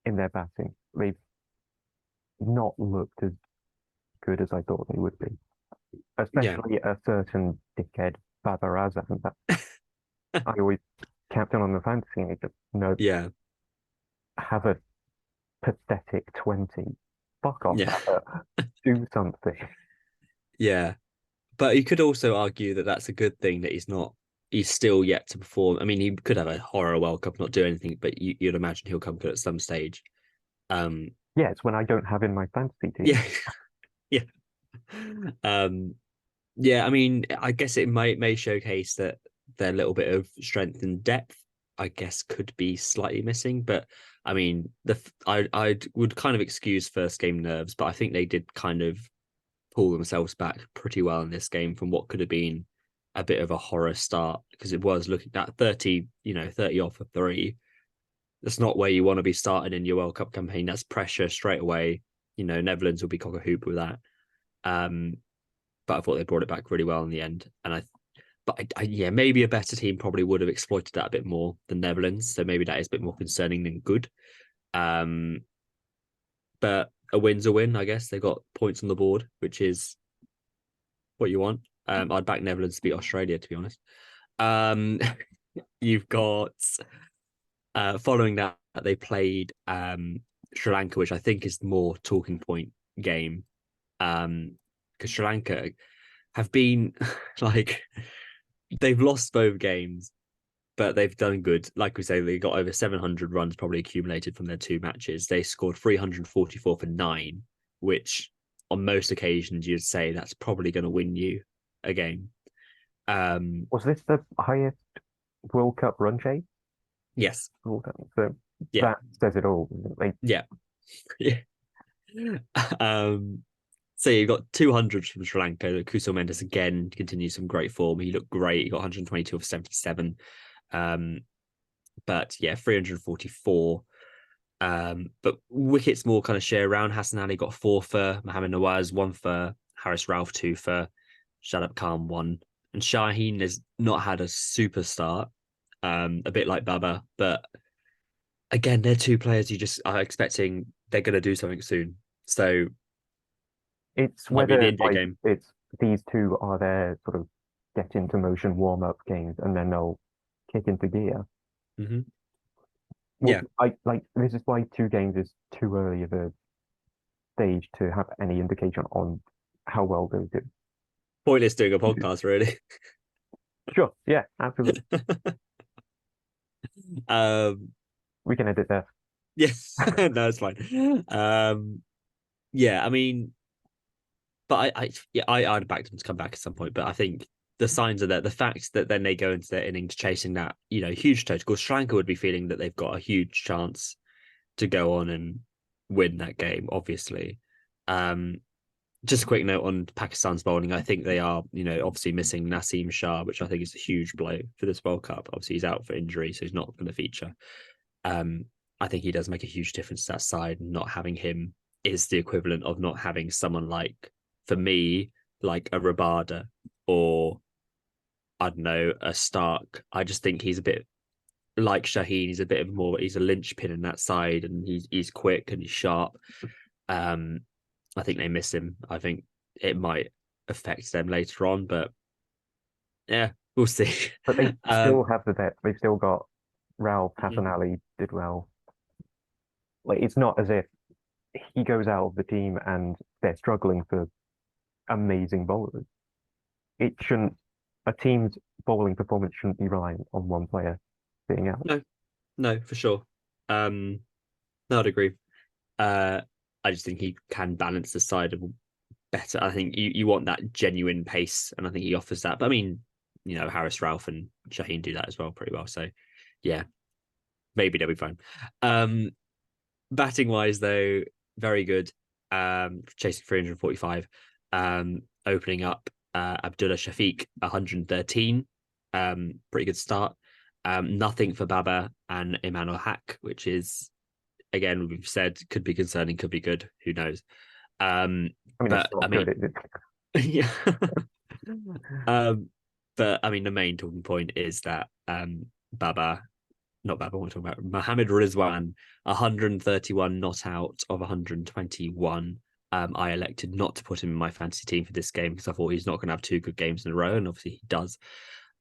in their batting. They've not looked as good as I thought they would be.
Yeah.
Especially a certain dickhead Babar Azam that I always captain on the fantasy and he just no
Yeah.
have a pathetic 20. Fuck off,
Yeah.
Babar. Do something.
Yeah. But you could also argue that that's a good thing, that he's still yet to perform. I mean, he could have a horror World Cup, not do anything, but you'd imagine he'll come good at some stage. Um,
Yeah, it's when I don't have in my fantasy team.
yeah. Yeah. Um, yeah, I mean, I guess it may showcase that their little bit of strength and depth, I guess, could be slightly missing. But I mean, I would kind of excuse first game nerves, but I think they did kind of pull themselves back pretty well in this game from what could have been a bit of a horror start, because it was looking at 30, 30 off of 3. That's not where you want to be starting in your World Cup campaign. That's pressure straight away. Netherlands will be cock a hoop with that. But I thought they brought it back really well in the end. And yeah, maybe a better team probably would have exploited that a bit more than Netherlands. So maybe that is a bit more concerning than good. But a win's a win, I guess. They got points on the board, which is what you want. I'd back Netherlands to beat Australia, to be honest. You've got following that, they played Sri Lanka, which I think is the more talking point game. Because Sri Lanka have been like, they've lost both games, but they've done good. Like we say, they got over 700 runs probably accumulated from their 2 matches. They scored 344 for 9, which on most occasions you'd say that's probably going to win you a game.
Was this the highest World Cup run chase?
Yes.
World Cup? So
Yeah.
that says it all. Like
Yeah. Yeah. Um, so you've got 200 from Sri Lanka. Kusal Mendes again continues some great form. He looked great. He got 122 of 77. Um, but yeah, 344. But wickets more kind of share around. Hassan Ali got 4 for, Mohammad Nawaz 1 for, Haris Ralph 2 for, Shadab Khan 1. And Shaheen has not had a super start, a bit like Baba. But again, they're two players you just are expecting they're going to do something soon. So
it's
might be the
whether
India
like
game.
it's these two are their sort of get into motion warm up games and then they'll kick into gear.
Mm-hmm.
Well,
Yeah,
I like this is why 2 games is too early of a stage to have any indication on how well they'll do.
pointless doing a podcast, really.
Sure, yeah, absolutely.
um,
We can edit that.
yeah, no, it's fine. Yeah, I mean, but I'd back them to come back at some point. But I think the signs are there. The fact that then they go into their innings chasing that, huge total. Because Sri Lanka would be feeling that they've got a huge chance to go on and win that game. Obviously, um, just a quick note on Pakistan's bowling. I think they are, obviously missing Naseem Shah, which I think is a huge blow for this World Cup. Obviously, he's out for injury, so he's not going to feature. Um, I think he does make a huge difference to that side. Not having him is the equivalent of not having someone like, for me, like a Rabada or I don't know, a Stark. I just think he's a bit like Shaheen. He's a bit of more. He's a linchpin in that side, and he's quick and he's sharp. Um, I think they miss him. I think it might affect them later on, but yeah, we'll see.
But they
um,
still have the depth. They've still got Ralph,
mhm.
Hassan Ali did well. Like it's not as if he goes out of the team and they're struggling for amazing bowlers. It shouldn't a team's bowling performance shouldn't be reliant on one player being out.
No, no, for sure. Um, no, I'd agree. Uh, I just think he can balance the side of better. I think you want that genuine pace, and I think he offers that. But I mean, Harris, Ralph, and Shaheen do that as well pretty well. So yeah, maybe they'll be fine. Um, Batting wise, though, very good. Chasing 345. Opening up Abdullah Shafiq 113. Pretty good start. Nothing for Baba and Emmanuel Hack, which is again we've said could be concerning, could be good. Who knows? Um,
I mean, it's
but I
not good.
mean, yeah. But I mean, the main talking point is that Baba, not Baba, what I'm talking about, Mohammed Rizwan, 131 not out of 121. I elected not to put him in my fantasy team for this game because I thought he's not going to have 2 good games in a row, and obviously he does.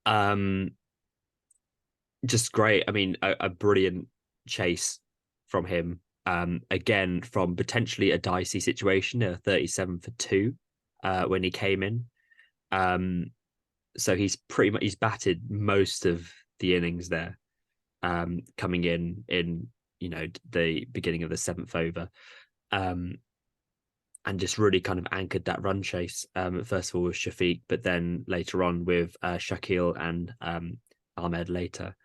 Um, just great. I mean, a brilliant chase from him. Again, from potentially a dicey situation, a 37 for 2 when he came in. Um, so he's batted most of the innings there, coming in the beginning of the 7th over, um, and just really kind of anchored that run chase. First of all with Shafiq, but then later on with Shakil and Ahmed later.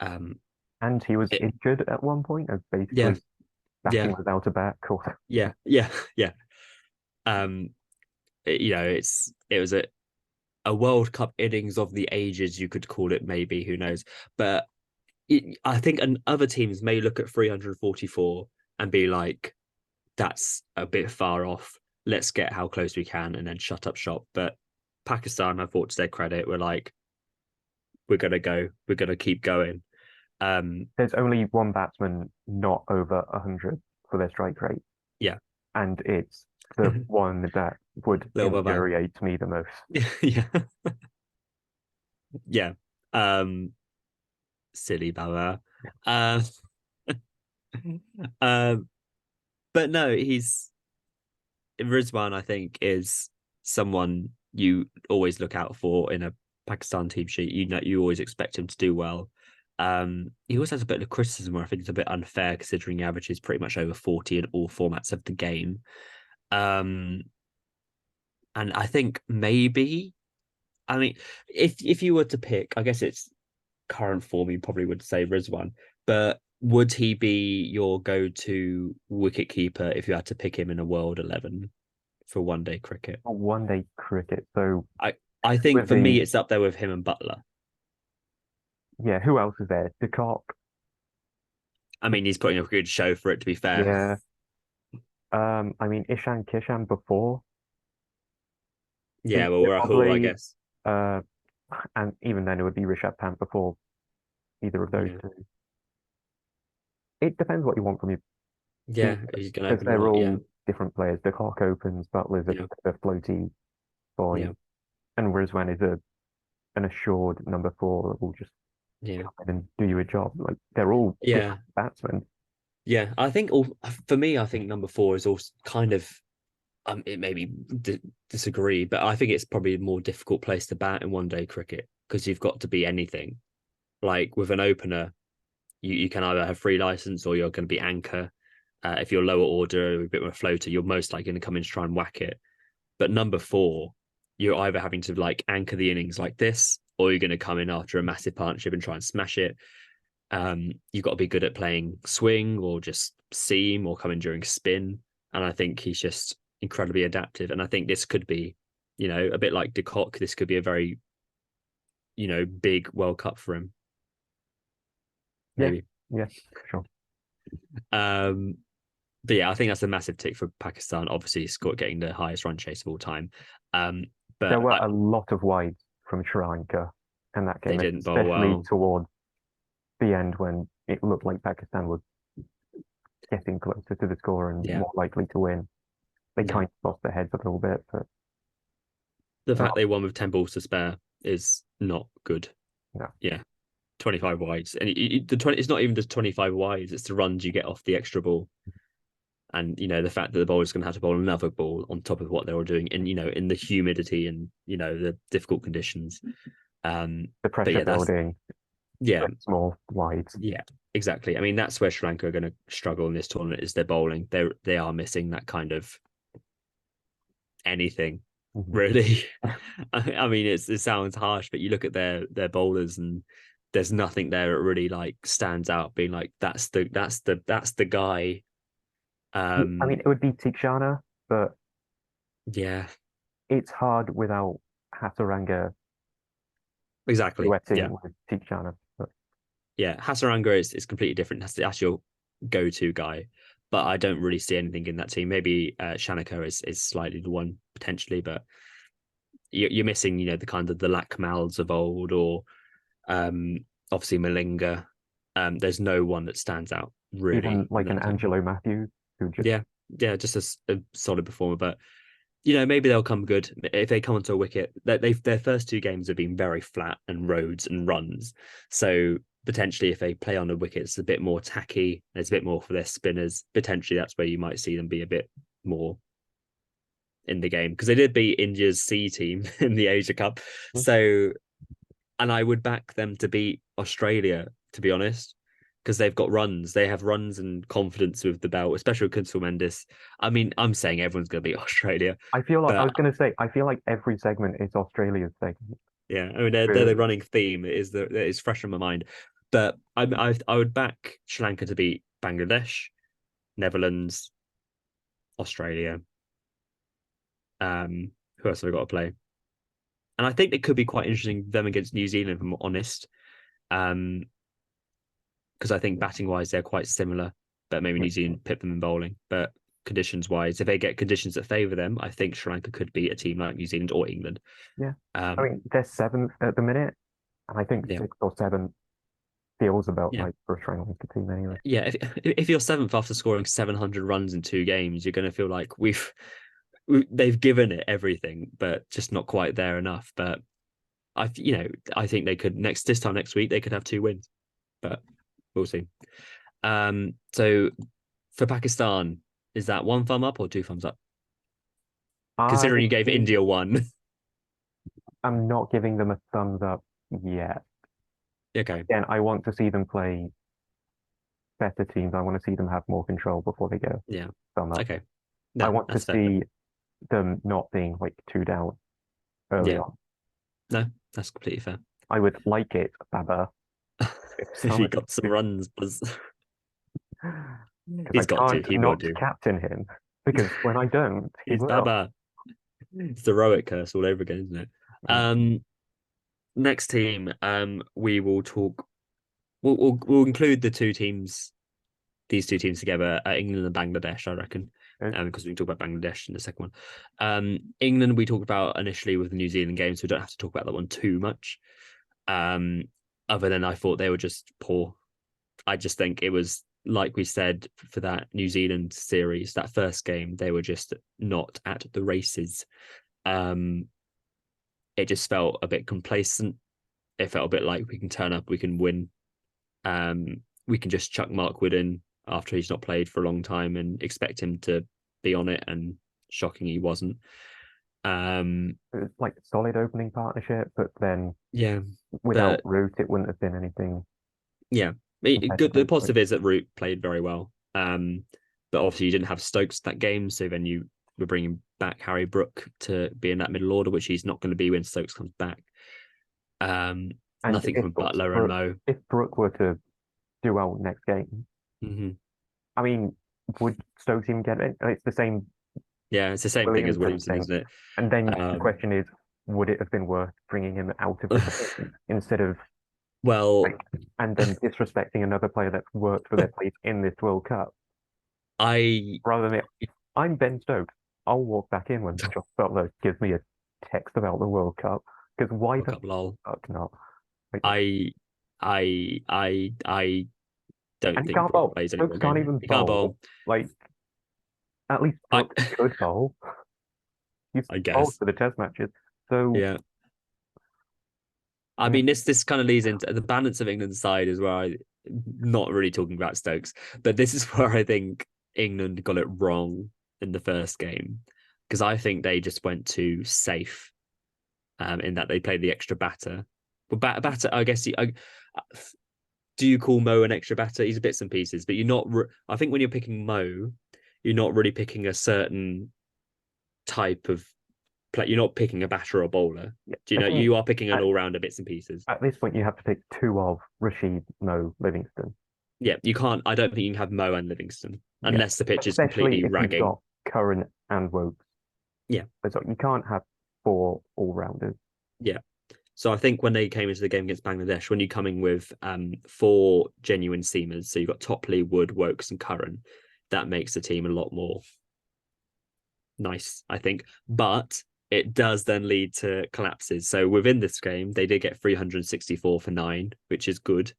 Um,
And he was
it,
injured at one point and
yeah,
basically
yeah,
batting without a bat. Cool.
yeah, yeah, yeah. Um, it was a World Cup innings of the ages, you could call it, maybe, who knows? But I think other teams may look at 344 and be like, that's a bit far off. Let's get how close we can and then shut up shop. But Pakistan, I thought to their credit, were like, we're gonna go, we're gonna keep going. Um,
There's only one batsman not over 100 for their strike rate,
yeah,
and it's the one that would
little Baba,
infuriate me the most.
yeah, yeah. Um, Silly Baba. Um, um, but no, he's Rizwan, I think, is someone you always look out for in a Pakistan team sheet. You always expect him to do well. He also has a bit of criticism where I think it's a bit unfair considering he averages pretty much over 40 in all formats of the game. And I think maybe I mean, if you were to pick, I guess it's current form, you probably would say Rizwan, but would he be your go-to wicket keeper if you had to pick him in a World 11 for one day cricket?
One day cricket. So
I I think
with
for me
the
it's up there with him and Butler.
yeah, who else is there? De Kock.
I mean, he's putting up a good show for it, to be fair.
Yeah. I mean Ishan Kishan before.
Yeah,
It
well, Rahul, I
probably
guess.
uh and even then it would be Rishabh Pant before either of those
Yeah,
two. It depends what you want from your
yeah,
keeper
he's gonna
because
open a
they're
lot. Yeah,
all different players. De Kock opens, Butler's
yeah,
a floaty boy,
yeah,
and Rizwan is a an assured number four that will just
yeah,
come in and do you a job. Like they're all
yeah,
different batsmen.
yeah. I think all for me, I think number four is also kind of it maybe disagree, but I think it's probably a more difficult place to bat in one day cricket because you've got to be anything. Like with an opener, you can either have free license or you're going to be anchor. If you're lower order, a bit more floater, you're most likely going to come in to try and whack it. But number four, you're either having to like anchor the innings like this, or you're going to come in after a massive partnership and try and smash it. You've got to be good at playing swing or just seam or come in during spin. And I think he's just incredibly adaptive. And I think this could be, a bit like De Kock. This could be a very, big World Cup for him,
Yeah,
maybe.
yeah, sure.
Um, but yeah, I think that's a massive tick for Pakistan. Obviously, scored getting the highest run chase of all time. Um,
There
but
were a lot of wides from Sri Lanka in that
they
game,
didn't bowl
especially
well.
towards the end when it looked like Pakistan was getting closer to the score and
Yeah,
more likely to win. They
yeah.
kind of lost their heads a little bit, but
The
a
fact
lot,
they won with 10 balls to spare is not good.
no.
Yeah, 25 wides, and the 20. It's not even just 25 wides; it's the runs you get off the extra ball, and the fact that the bowler's going to have to bowl another ball on top of what they were doing, in in the humidity and the difficult conditions. Um,
The
but
pressure
yeah, that's
building,
yeah,
small wides.
yeah, exactly. I mean, that's where Sri Lanka are going to struggle in this tournament is their bowling. They are missing that kind of anything
Mhm.
really. I mean, it sounds harsh, but you look at their bowlers and there's nothing there that really like stands out, being like that's the guy.
I mean, it would be Tikshana, but
Yeah,
it's hard without Hasaranga
exactly.
duetting
Yeah,
with Tikshana. But
yeah. Hasaranga is completely different. That's your go-to guy, but I don't really see anything in that team. Maybe Shanaka is slightly the one potentially, but you're missing the kind of the Lakmals of old or um, obviously Malinga. There's no one that stands out
even
really in
like an
that team.
Angelo Matthews, who just
Yeah, yeah, just a solid performer. But maybe they'll come good if they come onto a wicket. Their first two games have been very flat and roads and runs. So potentially, if they play on a wicket, it's a bit more tacky. There's a bit more for their spinners. Potentially, that's where you might see them be a bit more in the game because they did beat India's C team in the Asia Cup. So and I would back them to beat Australia, to be honest, because they've got runs. They have runs and confidence with the belt, especially with Kuntal Mendes. I mean, I'm saying everyone's going to beat Australia,
I feel like I
but
was gonna say I feel like every segment is Australia's segment.
yeah, I mean, they're the running theme. It is fresh in my mind. But I would back Sri Lanka to beat Bangladesh, Netherlands, Australia. Who else have I got to play? And I think it could be quite interesting them against New Zealand, if I'm honest. Um, because I think batting wise they're quite similar, but maybe New Zealand pip them in bowling. But conditions wise, if they get conditions that favour them, I think Sri Lanka could beat a team like New Zealand or England.
Yeah, I
Um,
mean they're seventh at the minute, and I think
yeah,
sixth or seventh feels about
yeah,
right for a Sri Lanka team anyway.
yeah. If you're seventh after scoring 700 runs in two games, you're going to feel like they've given it everything, but just not quite there enough. But I think they could this time next week they could have two wins, but we'll see. So for Pakistan, is that one thumb up or two thumbs up?
I
Considering you gave India one.
am not giving them a thumbs up yet.
Okay.
Again, I want to see them play better teams. I want to see them have more control before they go
Yeah.
thumb up.
Okay.
I
No,
want to
that's fair.
see them not being like two down early
Yeah.
on.
No, that's completely fair.
I would like it, Baba, if
If he
somebody
got some runs, because
because I
he's got to.
can't
He will
not
do.
captain him because when I don't, he
He's
will.
Baba. It's the heroic curse all over again, isn't it?
Mm.
Next team, we will talk. We'll include these two teams together, England and Bangladesh, I reckon,
Okay.
because we can talk about Bangladesh in the second one. England we talked about initially with the New Zealand game, so we don't have to talk about that one too much. Um, Other than I thought they were just poor. I just think it was like we said for that New Zealand series, that first game, they were just not at the races. Um, it just felt a bit complacent. It felt a bit like we can turn up, we can win. We can just chuck Mark Wood in after he's not played for a long time and expect him to be on it. And shocking, he wasn't. Um,
It was like a solid opening partnership, but then
yeah,
without
the
Root, it wouldn't have been anything
yeah, good. The
competitive.
positive is that Root played very well. But obviously you didn't have Stokes that game, so then you were bringing back Harry Brook to be in that middle order, which he's not going to be when Stokes comes back.
And
Nothing from Butler and Mo.
If Brooke were to do well next game,
Hmm.
I mean, would Stokes even get it? It's the same
Yeah, it's the same thing as
Williamson
Williamson,
thing.
isn't it?
And then the
Um,
question is, would it have been worth bringing him out of the team instead of
well,
like, and then disrespecting another player that's worked for their place in this World Cup
I
rather than I'm Ben Stokes. I'll walk back in when Josh Butler gives me a text about the World Cup because why
look
the
up lol.
fuck not? Like,
I I don't
and he
think
can't
Brook
bowl.
plays any
Stokes
more
can't
games.
even
He can't
bowl.
bowl.
Like at least
I
Brooks could bowl. He's
I
bowled
guess.
for the Test matches. So
Yeah. I
yeah,
mean, this kind of leads into the balance of England's side as well. Not really talking about Stokes, but this is where I think England got it wrong in the first game because I think they just went too safe in that they played the extra batter. But batter, I guess. Do you call Mo an extra batter? He's bits and pieces, but you're not. I think when you're picking Mo, you're not really picking a certain type of play. You're not picking a batter or bowler.
yeah.
Do you
I
know?
think
You are picking an
at,
all rounder bits and pieces.
at this point you have to pick two of Rashid, Mo, Livingston.
Yeah, you can't. I don't think you can have Mo and Livingston
Yeah,
unless the pitch is
especially
completely
if you've
ragging.
got Curran and Wokes.
Yeah,
So you can't have four all rounders.
yeah. So I think when they came into the game against Bangladesh, when you're coming with four genuine seamers, so you've got Topley, Wood, Wokes, and Curran, that makes the team a lot more nice, I think. But it does then lead to collapses. So within this game, they did get 364 for 9, which is good,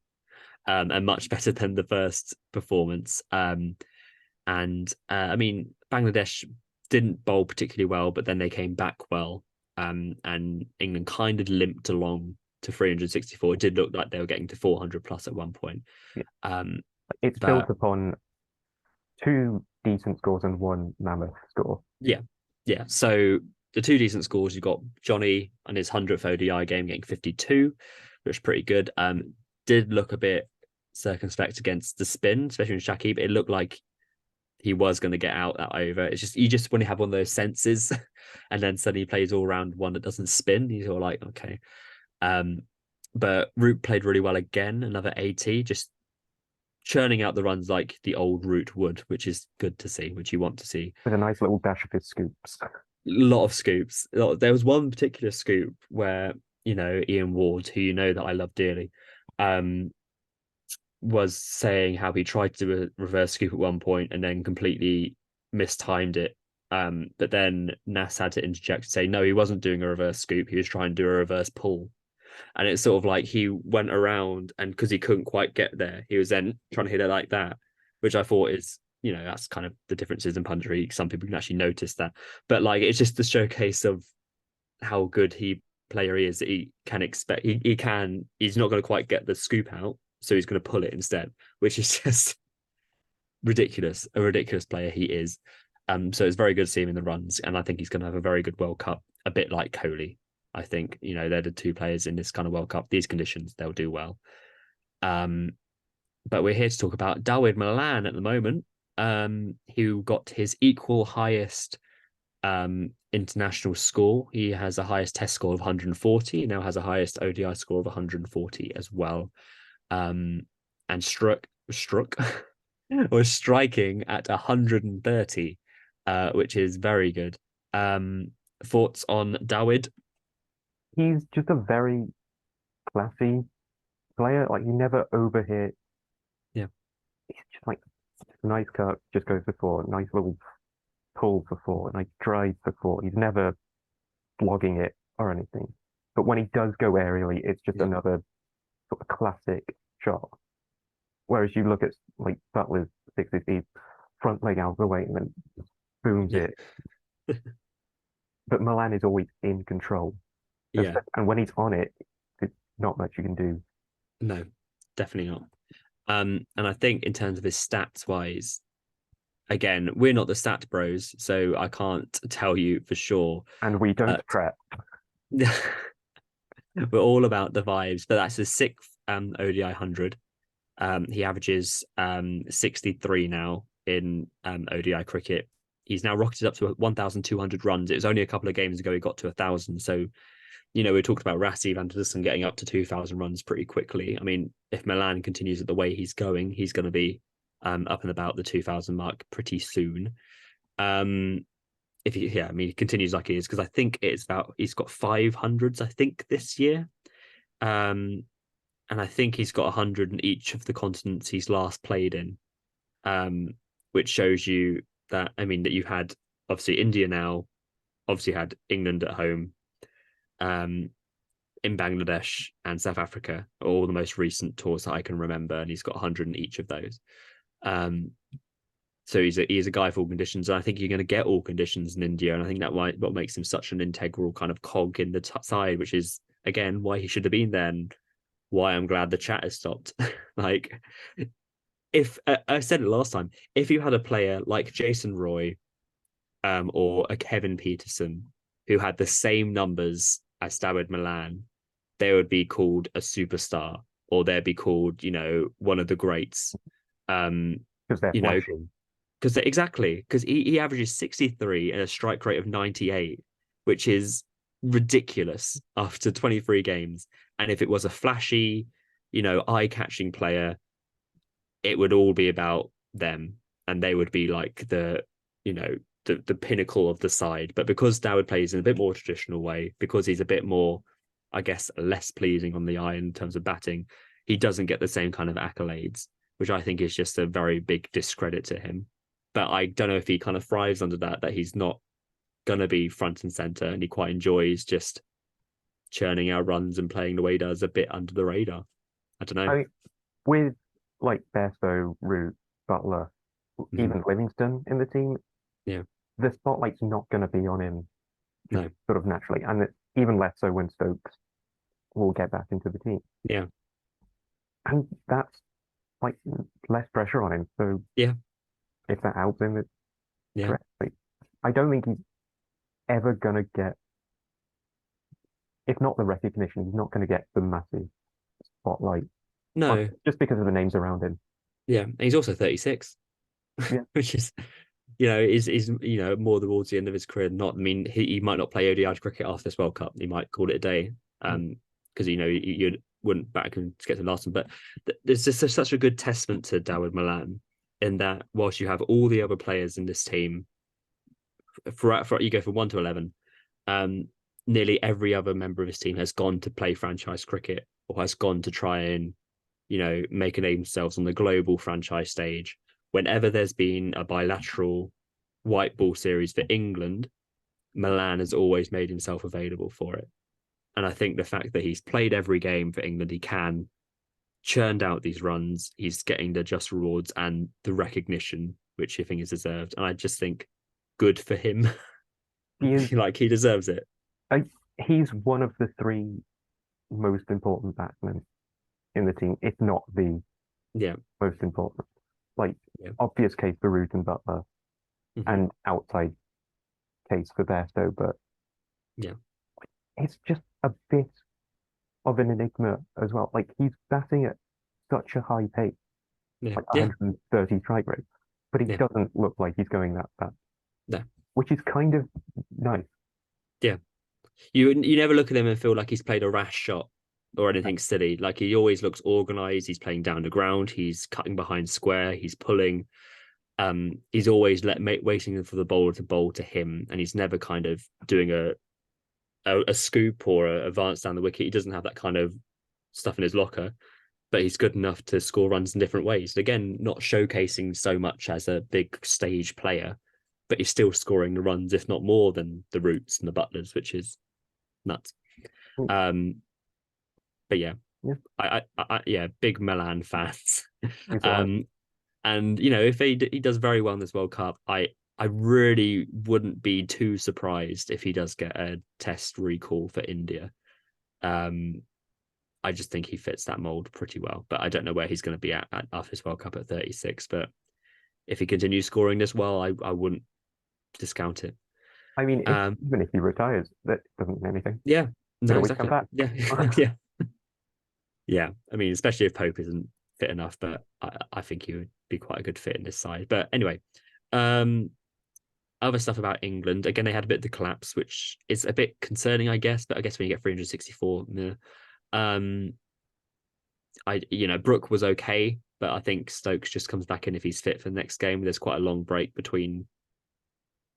and much better than the first performance. And I mean, Bangladesh didn't bowl particularly well, but then they came back well. And England kind of limped along to 364. It did look like they were getting to 400 plus at one point.
Yeah.
Um,
It's built
but
upon two decent scores and one mammoth score.
yeah, yeah. So the two decent scores, you got Johnny and his 100th ODI game getting 52, which is pretty good. Did look a bit circumspect against the spin, especially in Shakib. It looked like he was going to get out that over. It's just you just want to have one of those senses, and then suddenly he plays all round one that doesn't spin. He's all like, okay. Um, but Root played really well again, another 80, just churning out the runs like the old Root would, which is good to see, which you want to see.
With a nice little dash of his scoops.
A lot of scoops. There was one particular scoop where Ian Ward, who you know that I love dearly, um, was saying how he tried to do a reverse scoop at one point and then completely mistimed it. But then Nas had to interject and say, no, he wasn't doing a reverse scoop. He was trying to do a reverse pull. And it's sort of like he went around and because he couldn't quite get there, he was then trying to hit it like that, which I thought is, that's kind of the differences in punditry. Some people can actually notice that. But like, it's just the showcase of how good player he is. He can expect, he's not going to quite get the scoop out so he's going to pull it instead, which is just ridiculous. A ridiculous player he is. So it's very good to see him in the runs, and I think he's going to have a very good World Cup, a bit like Kohli. I think they're the two players in this kind of World Cup. These conditions, they'll do well. But we're here to talk about Dawid Malan at the moment, who got his equal highest international score. He has the highest test score of 140. He now has a highest ODI score of 140 as well. And struck was striking at 130, which is very good. Thoughts on Dawid?
He's just a very classy player. Like, you never overhit.
Yeah.
He's just like a nice cut, just goes for four. Nice little pull for four. Nice drive for four. He's never flogging it or anything. But when he does go aerially, it's just
Yeah.
another sort of classic shot. Whereas you look at like Butler's 60 front leg out of the way and then booms
Yeah.
it. But Milan is always in control.
Yeah.
And when he's on it, there's not much you can do.
No, definitely not. And I think in terms of his stats wise, again, we're not the stat bros, so I can't tell you for sure.
And we don't
But
prep.
we're all about the vibes. But that's his sixth ODI 100. He averages 63 now in ODI cricket. He's now rocketed up to 1,200 runs. It was only a couple of games ago he got to 1,000. So, we talked about Rassi Van der Dussen getting up to 2,000 runs pretty quickly. I mean, if Milan continues at the way he's going, he's going to be up and about the 2,000 mark pretty soon. If he, I mean, he continues like he is, because I think he's got 500s, I think, this year. And I think he's got 100 in each of the continents he's last played in, which shows you that, I mean, that you've had obviously India now, obviously had England at home, in Bangladesh and South Africa, all the most recent tours that I can remember, and he's got 100 in each of those. So he's a guy for all conditions, and I think you're going to get all conditions in India, and I think that what makes him such an integral kind of cog in the side, which is again why he should have been there, and why I'm glad the chat has stopped. Like, if I said it last time, if you had a player like Jason Roy, or a Kevin Peterson, who had the same numbers as Dawid Malan, they would be called a superstar, or they'd be called, one of the greats.
Because they're
You know,
flashy.
because he averages 63 and a strike rate of 98, which is ridiculous after 23 games. And if it was a flashy, eye-catching player, it would all be about them, and they would be like the pinnacle of the side. But because Dawid plays in a bit more traditional way, because he's a bit more, I guess, less pleasing on the eye in terms of batting, he doesn't get the same kind of accolades, which I think is just a very big discredit to him. But I don't know if he kind of thrives under that he's not going to be front and center, and he quite enjoys just churning out runs and playing the way he does, a bit under the radar. I don't know.
I mean, with like Bairstow, Root, Butler,
Mm-hmm.
even Livingston in the team,
Yeah.
the spotlight's not going to be on him just
No.
sort of naturally. And even less so when Stokes will get back into the team.
Yeah.
And that's like less pressure on him. So
Yeah.
if that helps him, it's
Yeah.
great. Like, I don't think he's ever going to get, if not the recognition, he's not going to get the massive spotlight
No.
just because of the names around him.
Yeah. And he's also 36,
Yeah.
which is, is more towards the end of his career. Not, I mean, he might not play ODI cricket after this World Cup. He might call it a day, because you wouldn't back him to get to the last one. But there's just such a good testament to Dawid Malan, in that whilst you have all the other players in this team, for you go from 1 to 11, nearly every other member of his team has gone to play franchise cricket, or has gone to try and make a name themselves on the global franchise stage. Whenever there's been a bilateral white ball series for England, Milan has always made himself available for it. And I think the fact that he's played every game for England he can, churned out these runs, he's getting the just rewards and the recognition, which I think is deserved. And I just think good for him.
He is,
Like, he deserves it.
he's one of the three most important batsmen in the team, if not the
Yeah.
most important. Like,
Yeah.
obvious case for Root and Butler, and outside case for Bairstow, but
Yeah.
it's just a bit of an enigma as well. Like, he's batting at such a high pace,
Yeah.
like
Yeah.
130 strike rate, but he
Yeah.
doesn't look like he's going that fast.
No.
which is kind of nice.
Yeah. You never look at him and feel like he's played a rash shot or anything silly. Like he always looks organized. He's playing down the ground. He's cutting behind square. He's pulling. He's always waiting for the bowler to bowl to him, and he's never kind of doing a scoop or a advance down the wicket. He doesn't have that kind of stuff in his locker, but he's good enough to score runs in different ways. Again, not showcasing so much as a big stage player, but he's still scoring the runs, if not more than the Roots and the Butlers, which is nuts.
Mm,
Um, but yeah,
yeah,
yeah, big Milan fans.
he's like,
um, and you know, if he does very well in this World Cup, I really wouldn't be too surprised if he does get a test recall for India. Um, I just think he fits that mold pretty well, but I don't know where he's going to be at after his World Cup at 36. But if he continues scoring this well, I wouldn't discount it.
I mean, if
Um,
even if he retires, that doesn't mean anything.
yeah,
Could
no,
always come
exactly.
back.
Yeah, yeah, yeah. I mean, especially if Pope isn't fit enough, but I think he would be quite a good fit in this side. But anyway, um, other stuff about England. Again, they had a bit of the collapse, which is a bit concerning, I guess. But I guess when you get 364, meh. um, Brooke was okay, but I think Stokes just comes back in if he's fit for the next game. There's quite a long break between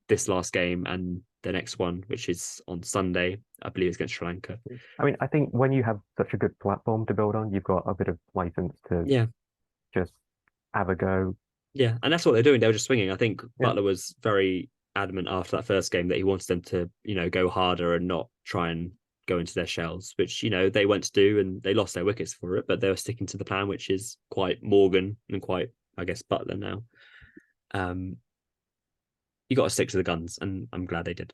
this last game and the next one, which is on Sunday. I believe it's against Sri Lanka.
I mean, I think when you have such a good platform to build on, you've got a bit of license to
Yeah,
just have a go.
yeah, and that's what they're doing. They were just swinging. I think
Yeah,
Butler was very adamant after that first game that he wanted them to, go harder and not try and go into their shells, which they went to do, and they lost their wickets for it. But they were sticking to the plan, which is quite Morgan and quite, I guess, Butler now. Um, you got to stick to the guns, and I'm glad they did.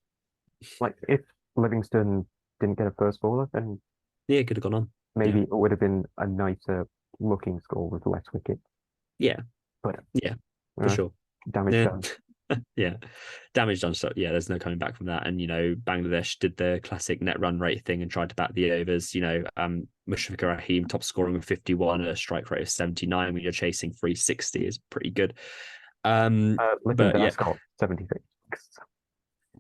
like if Livingston didn't get a first bowler, then
Yeah, it could have gone on. Yeah,
maybe it would have been a nicer looking score with less wickets.
yeah,
But
yeah, for
uh,
sure.
damage
Yeah,
done.
yeah, damage done. So yeah, there's no coming back from that. And Bangladesh did the classic net run rate thing and tried to bat the overs. Mushfiqur Rahim top scoring with 51 at a strike rate of 79 when you're chasing 360 is pretty good.
Lytton
But yeah,
Das got 76.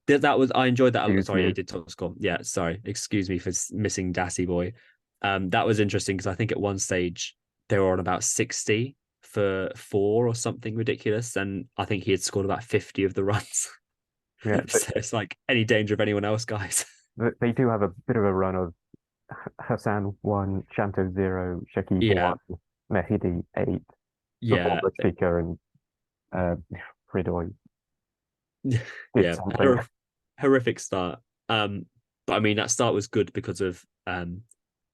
that was I enjoyed that a lot.
Excuse
Sorry, he
me.
did top score. Yeah, sorry, excuse me for missing Dassy boy. That was interesting because I think at one stage they were on about 60 for four or something ridiculous, and I think he had scored about 50 of the runs.
Yeah,
So it's like any danger of anyone else, guys.
they do have a bit of a run of Hassan 1, Shanto 0, Shakib
Yeah,
1, Mehidi 8, before
yeah,
Butchika and uh, Pridoy did
yeah.
something.
Horrific start. But I mean that start was good because of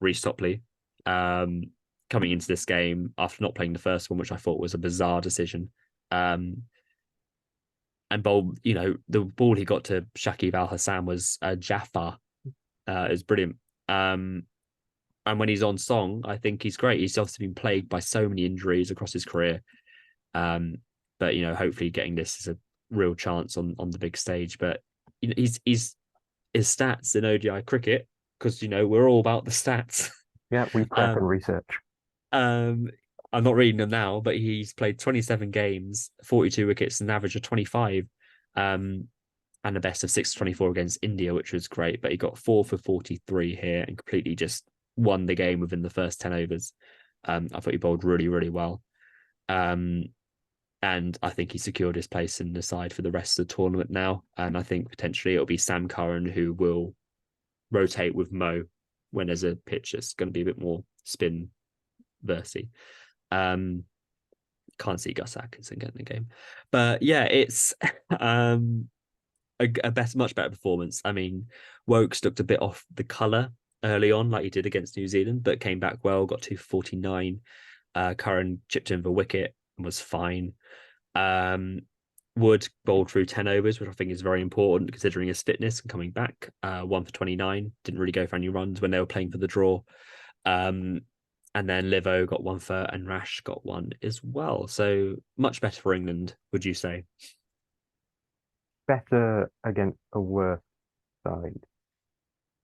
Reece Topley coming into this game after not playing the first one, which I thought was a bizarre decision. And the ball he got to Shakib Al Hassan was Jaffa. It was brilliant. And when he's on song, I think he's great. He's obviously been plagued by so many injuries across his career. Um, but hopefully getting this is a real chance on the big stage. But he's his stats in ODI cricket, because we're all about the stats.
Yeah, we prep
um,
and research.
um, I'm not reading them now, but he's played 27 games, 42 wickets, an average of 25, and a best of 624 against India, which was great. But he got 4 for 43 here and completely just won the game within the first 10 overs. I thought he bowled really, really well. Um, and I think he secured his place in the side for the rest of the tournament now. And I think potentially it'll be Sam Curran who will rotate with Mo when there's a pitch that's going to be a bit more spin versy. Can't see Gus Atkinson getting the game, but yeah, it's much better performance. I mean, Wokes looked a bit off the colour early on, like he did against New Zealand, but came back well, got 249. Curran chipped in the wicket and was fine. Wood bowled through 10 overs, which I think is very important considering his fitness and coming back. 1 for 29, didn't really go for any runs when they were playing for the draw. And then Livo got 1 for, and Rash got 1 as well. So much better for England, would you say?
Better against a worse side.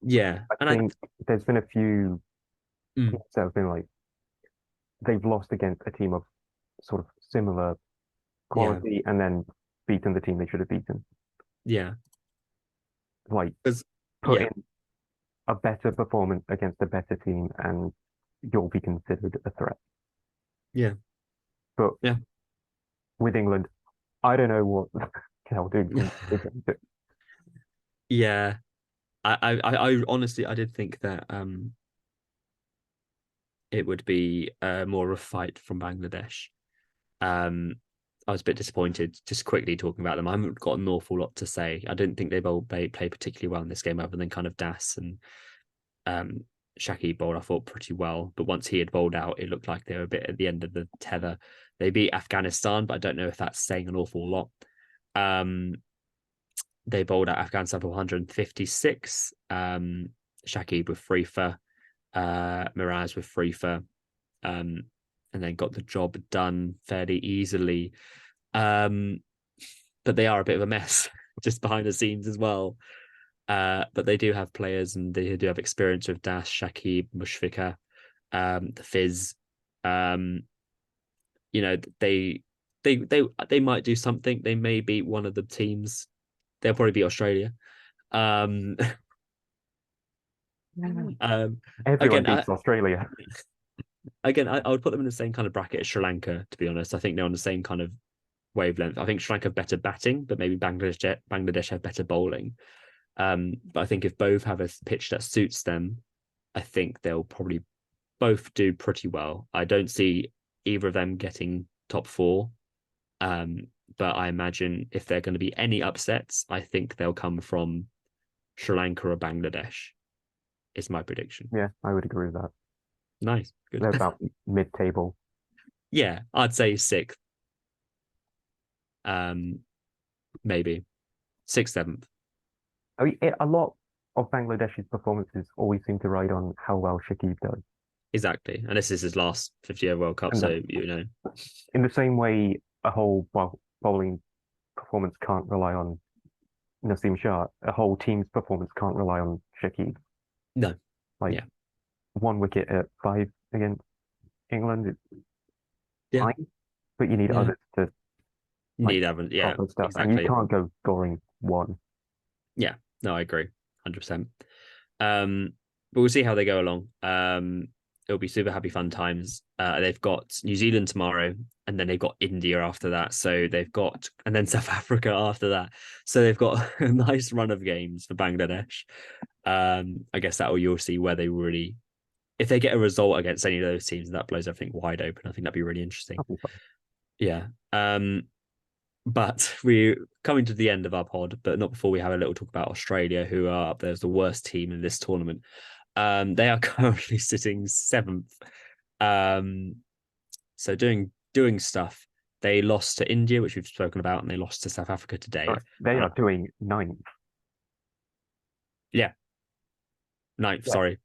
Yeah.
I
And
think there's been a few
mm,
teams that have been like they've lost against a team of sort of similar
yeah,
quality and then beaten the team they should have beaten.
Yeah.
Like,
'Cause-
put
yeah.
in a better performance against a better team, and you'll be considered a threat.
Yeah.
But
Yeah.
with England, I don't know what they'll do against it.
Yeah. I honestly I did think that it would be more of a fight from Bangladesh. Um, I was a bit disappointed. Just quickly talking about them, I haven't got an awful lot to say. I didn't think they played particularly well in this game, other than kind of Das and um, Shaki bowled, I thought, pretty well. But once he had bowled out, it looked like they were a bit at the end of the tether. They beat Afghanistan, but I don't know if that's saying an awful lot. Um, they bowled out Afghanistan for 156. Shaki with three for, Miraz with three for, um, and then got the job done fairly easily. Um, but they are a bit of a mess just behind the scenes as well. But they do have players and they do have experience with Das, Shakib, Mushfika, the Fizz. Um, you know, they might do something. They may beat one of the teams. They'll probably beat Australia. Um, um,
Everyone
again,
beats Australia.
I would put them in the same kind of bracket as Sri Lanka. To be honest, I think they're on the same kind of wavelength. I think Sri Lanka have better batting, but maybe Bangladesh have better bowling. But I think if both have a pitch that suits them, I think they'll probably both do pretty well. I don't see either of them getting top four. Um, but I imagine if there are going to be any upsets, I think they'll come from Sri Lanka or Bangladesh, is my prediction.
Yeah, I would agree with that.
Nice. Good.
They're about mid-table.
Yeah, I'd say sixth. Um, maybe sixth, seventh.
I mean, a lot of Bangladesh's performances always seem to ride on how well Shakib does.
Exactly. And this is his last 50-year World Cup,
And that,
so you know.
in the same way, a whole bowling performance can't rely on Naseem Shah, a whole team's performance can't rely on Shakib.
No.
Like
Yeah.
one wicket at five against England is
Yeah.
fine, but you need
Yeah.
others to like
Need haven't. Yeah,
proper stuff, and you
exactly.
can't go scoring one.
Yeah. No, I agree. 100%. But we'll see how they go along. It'll be super happy fun times. They've got New Zealand tomorrow, and then they've got India after that. So they've got, and then South Africa after that. So they've got a nice run of games for Bangladesh. I guess that will you'll see where they really, if they get a result against any of those teams, that blows everything wide open. I think that'd be really interesting.
That'll be fun.
Yeah. But we're coming to the end of our pod, but not before we have a little talk about Australia, who are up there as the worst team in this tournament. They are currently sitting seventh. Um, so doing stuff. They lost to India, which we've spoken about, and they lost to South Africa today.
Sorry, they
Uh,
are doing ninth.
yeah, ninth.
Yeah.
Sorry,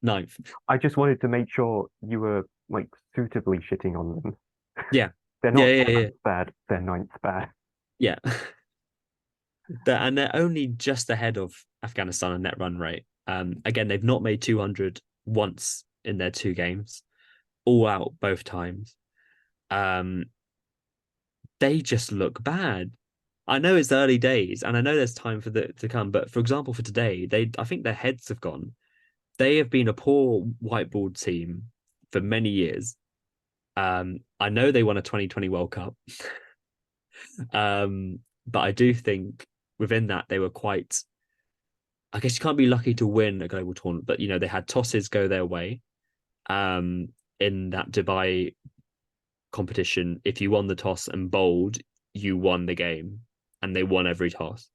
ninth.
I just wanted to make sure you were like suitably shitting on them.
Yeah,
They're
yeah,
not
yeah, yeah,
seventh bad, they're ninth bad.
yeah. And they're only just ahead of Afghanistan in net run rate. Again, they've not made 200 once in their two games, all out both times. Um, they just look bad. I know it's early days, and I know there's time for the to come. But for example, for today, I think their heads have gone. They have been a poor whiteboard team for many years. I know they won a 2020 World Cup, but I do think within that they were quite. I guess you can't be lucky to win a global tournament, but you know they had tosses go their way. Um, in that Dubai competition, if you won the toss and bowled, you won the game, and they won every toss.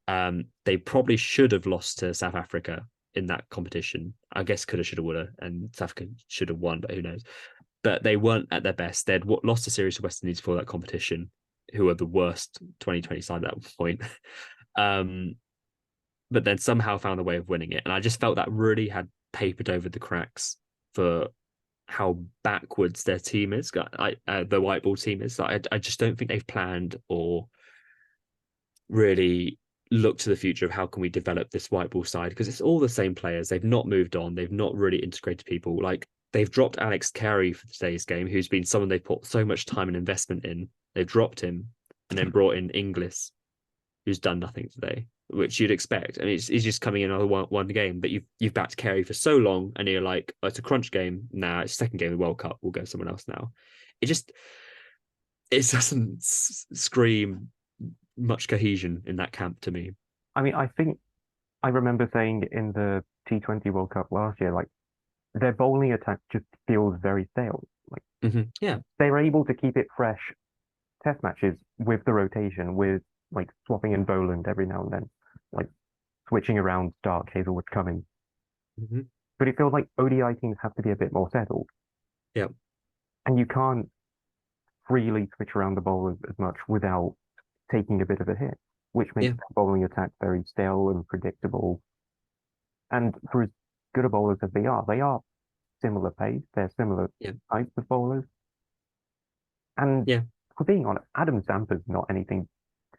They probably should have lost to South Africa in that competition. I guess coulda, shoulda, woulda, and South Africa should have won, but who knows? But they weren't at their best. They'd lost a series to West Indies for that competition, who are the worst 2020 side at that point. Um, but then somehow found a way of winning it. And I just felt that really had papered over the cracks for how backwards their team is. The white ball team is. I just don't think they've planned or really look to the future of how can we develop this white ball side, because it's all the same players. They've not moved on. They've not really integrated people. Like they've dropped Alex Carey for today's game, who's been someone they've put so much time and investment in. They've dropped him and then brought in Inglis. who's done nothing today, which you'd expect. I mean, he's just coming in on one game, but you've backed Carey for so long, and you're like, oh, it's a crunch game. Nah, it's second game of the World Cup. We'll go someone else now. It just it doesn't scream much cohesion in that camp to me.
I mean, I think I remember saying in the T20 World Cup last year, like their bowling attack just feels very stale. Like
Yeah,
they were able to keep it fresh test matches with the rotation, with like swapping in Boland every now and then, like switching around Stark, Hazelwood, Cummins.
mm-hmm.
But it feels like ODI teams have to be a bit more settled,
Yeah,
and you can't freely switch around the bowlers as much without taking a bit of a hit, which makes
yeah,
the bowling attack very stale and predictable. And for as good a bowlers as they are similar pace, they're similar
yeah,
types of bowlers. And
yeah,
for being honest, Adam Zampa's not anything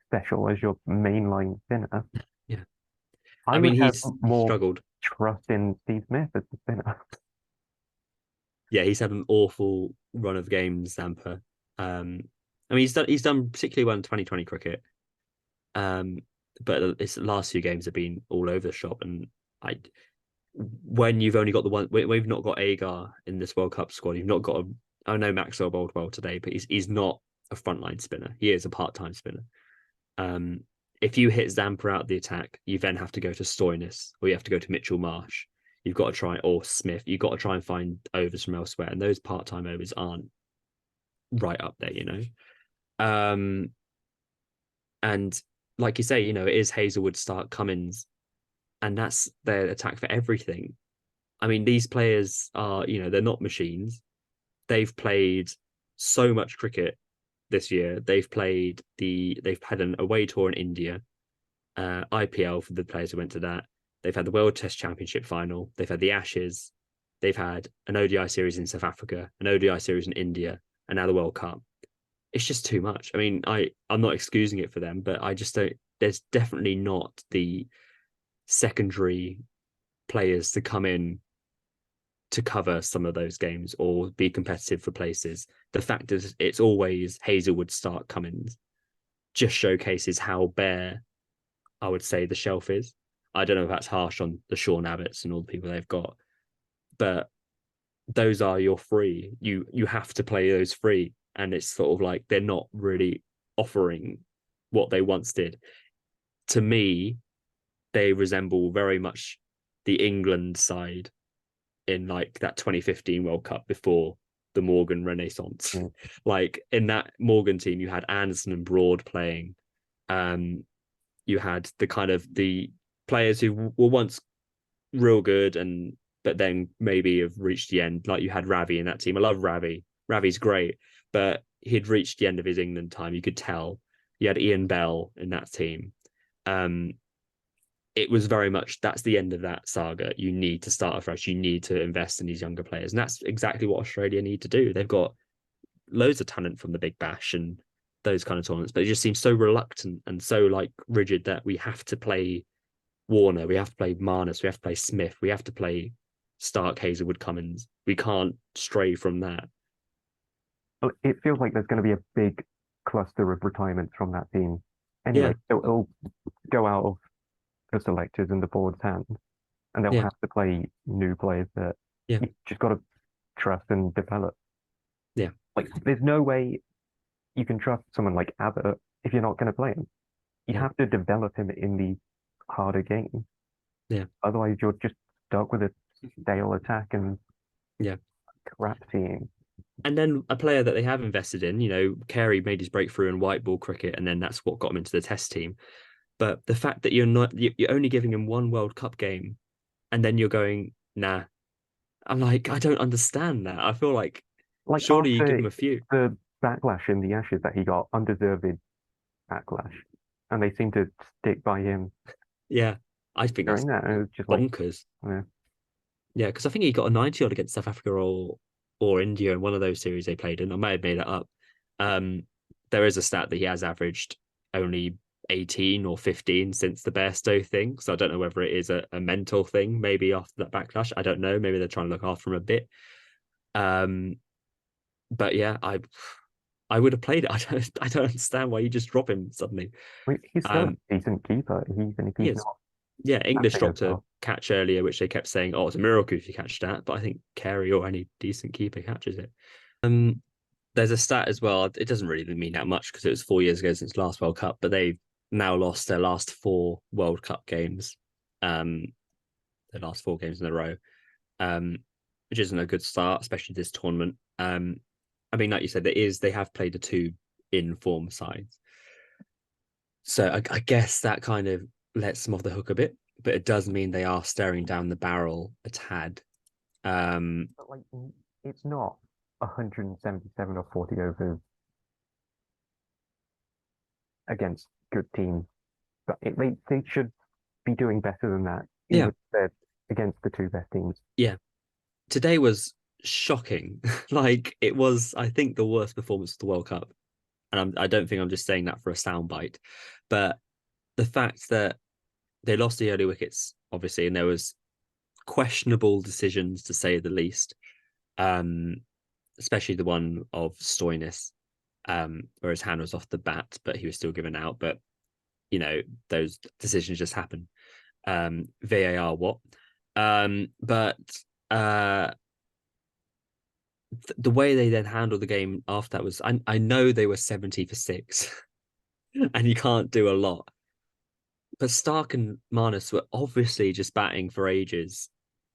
special as your mainline spinner.
yeah.
I
I
would
mean,
have
he's
more
struggled.
trust in Steve Smith as the spinner.
Yeah, he's had an awful run of games, Zampa. I mean, he's done particularly well in 2020 cricket. Um, but his last few games have been all over the shop, and I when you've only got the one, we've not got Agar in this World Cup squad. You've not got a. I know Maxwell bowled well today, but he's not a frontline spinner. He is a part-time spinner. Um, if you hit Zampa out of the attack, you then have to go to Stoinis or you have to go to Mitchell Marsh. You've got to try or Smith. You've got to try and find overs from elsewhere, and those part-time overs aren't right up there, you know. Um, and like you say, it is Hazelwood, Stark, Cummins, and that's their attack for everything. I mean, these players are, they're not machines. They've played so much cricket this year. They've had an away tour in India, IPL for the players who went to that. They've had the World Test Championship final. They've had the Ashes. They've had an ODI series in South Africa, an ODI series in India, and now the World Cup. It's just too much. I mean, I'm not excusing it for them, but I just don't. There's definitely not the secondary players to come in to cover some of those games or be competitive for places. The fact is, it's always Hazelwood, Stark, Cummins. Just showcases how bare I would say the shelf is. I don't know if that's harsh on the Sean Abbotts and all the people they've got, but those are your free. You have to play those free, and it's sort of like they're not really offering what they once did. To me, they resemble very much the England side in like that 2015 World Cup before the Morgan Renaissance.
Mm.
Like in that Morgan team, you had Anderson and Broad playing. You had the kind of the players who were once real good and but then maybe have reached the end. Like you had Ravi in that team. I love Ravi. Ravi's great, but he'd reached the end of his England time. You could tell. You had Ian Bell in that team. Um, it was very much that's the end of that saga. You need to start afresh. You need to invest in these younger players, and that's exactly what Australia need to do. They've got loads of talent from the Big Bash and those kind of tournaments, but it just seems so reluctant and so like rigid that we have to play Warner, we have to play Marnus, we have to play Smith, we have to play Stark, Hazelwood, Cummins. We can't stray from that.
Well, it feels like there's going to be a big cluster of retirements from that team.
Yeah,
Anyway, it'll go out of the selectors and the board's hands, and they'll
yeah,
have to play new players that
yeah,
you just got to trust and develop.
yeah,
Like, there's no way you can trust someone like Abbott if you're not going to play him. You
yeah,
have to develop him in these harder games.
yeah,
Otherwise, you're just stuck with a stale attack and
yeah.
crap team.
And then a player that they have invested in, Carey made his breakthrough in white ball cricket, and then that's what got him into the Test team. But the fact that you're only giving him one World Cup game, and then you're going, nah. I'm like, I don't understand that. I feel like
Like
surely you give
after
him a few.
the backlash in the Ashes that he got, undeserved backlash, and they seem to stick by him
Yeah, I think that's
during that. And it was just like,
bonkers.
yeah,
Yeah, because I think he got a 90 odd against South Africa or India in one of those series they played in. I may have made that up. Um, there is a stat that he has averaged only 18 or 15 since the Bairstow thing. So I don't know whether it is a mental thing, maybe after that backlash. I don't know. Maybe they're trying to look after him a bit. Um, but yeah, I would have played it. I don't understand why you just drop him suddenly.
I mean, he's still
Um,
a decent keeper, even if
he
he's
is.
not
Yeah, English
smashing as
dropped a
well.
catch earlier, which they kept saying, "Oh, it's a miracle if you catch that." But I think Carey or any decent keeper catches it. Um, there's a stat as well. It doesn't really mean that much because it was 4 years ago since last World Cup, but they've now lost their last four World Cup games. Um, their last four games in a row, um, which isn't a good start, especially this tournament. I mean, like you said, they have played the two in form sides, so I guess that kind of lets them off the hook a bit, but it does mean they are staring down the barrel a tad. Um,
But like, it's not 177 or 40 overs against good teams. But they should be doing better than that, even
yeah,
if they're against the two best teams.
yeah. Today was shocking. Like it was, I think, the worst performance of the World Cup, and I don't think I'm just saying that for a soundbite, but the fact that they lost the early wickets, obviously, and there was questionable decisions to say the least. Um, especially the one of Stoinis, where his hand was off the bat, but he was still given out. But those decisions just happen. VAR, what? But uh, the way they then handled the game after that was, I know they were 70 for six, and you can't do a lot. But Stark and Marnus were obviously just batting for ages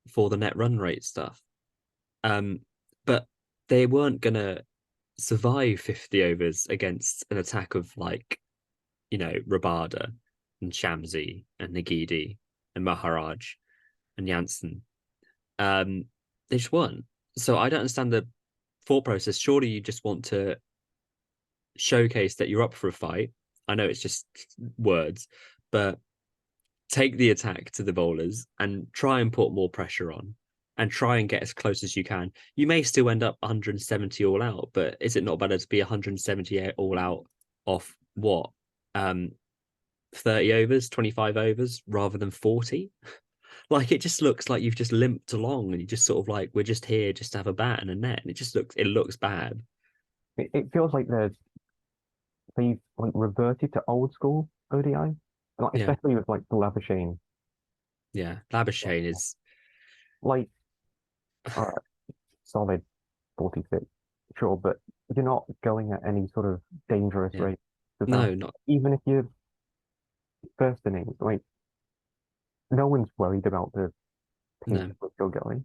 for the net run rate stuff. Um, but they weren't gonna survive 50 overs against an attack of like, Rabada and Shamsi and Nagidi and Maharaj and Janssen. Um, they just weren't. So I don't understand the thought process. Surely you just want to showcase that you're up for a fight. I know it's just words, but take the attack to the bowlers and try and put more pressure on and try and get as close as you can. You may still end up 170 all out, but is it not better to be 170 all out off what? 30 overs, 25 overs rather than 40? Like it just looks like you've just limped along and you just sort of like, we're just here just to have a bat and a net. And it looks bad.
It feels like they've like reverted to old school ODI, like
Yeah.
especially with like the Labuschagne.
Yeah. Labuschagne is,
Like, all right, solid 46, sure, but you're not going at any sort of dangerous
yeah.
rate with that.
No, not,
Even if you're first innings, like no one's worried about the pace
no.
at which you're going.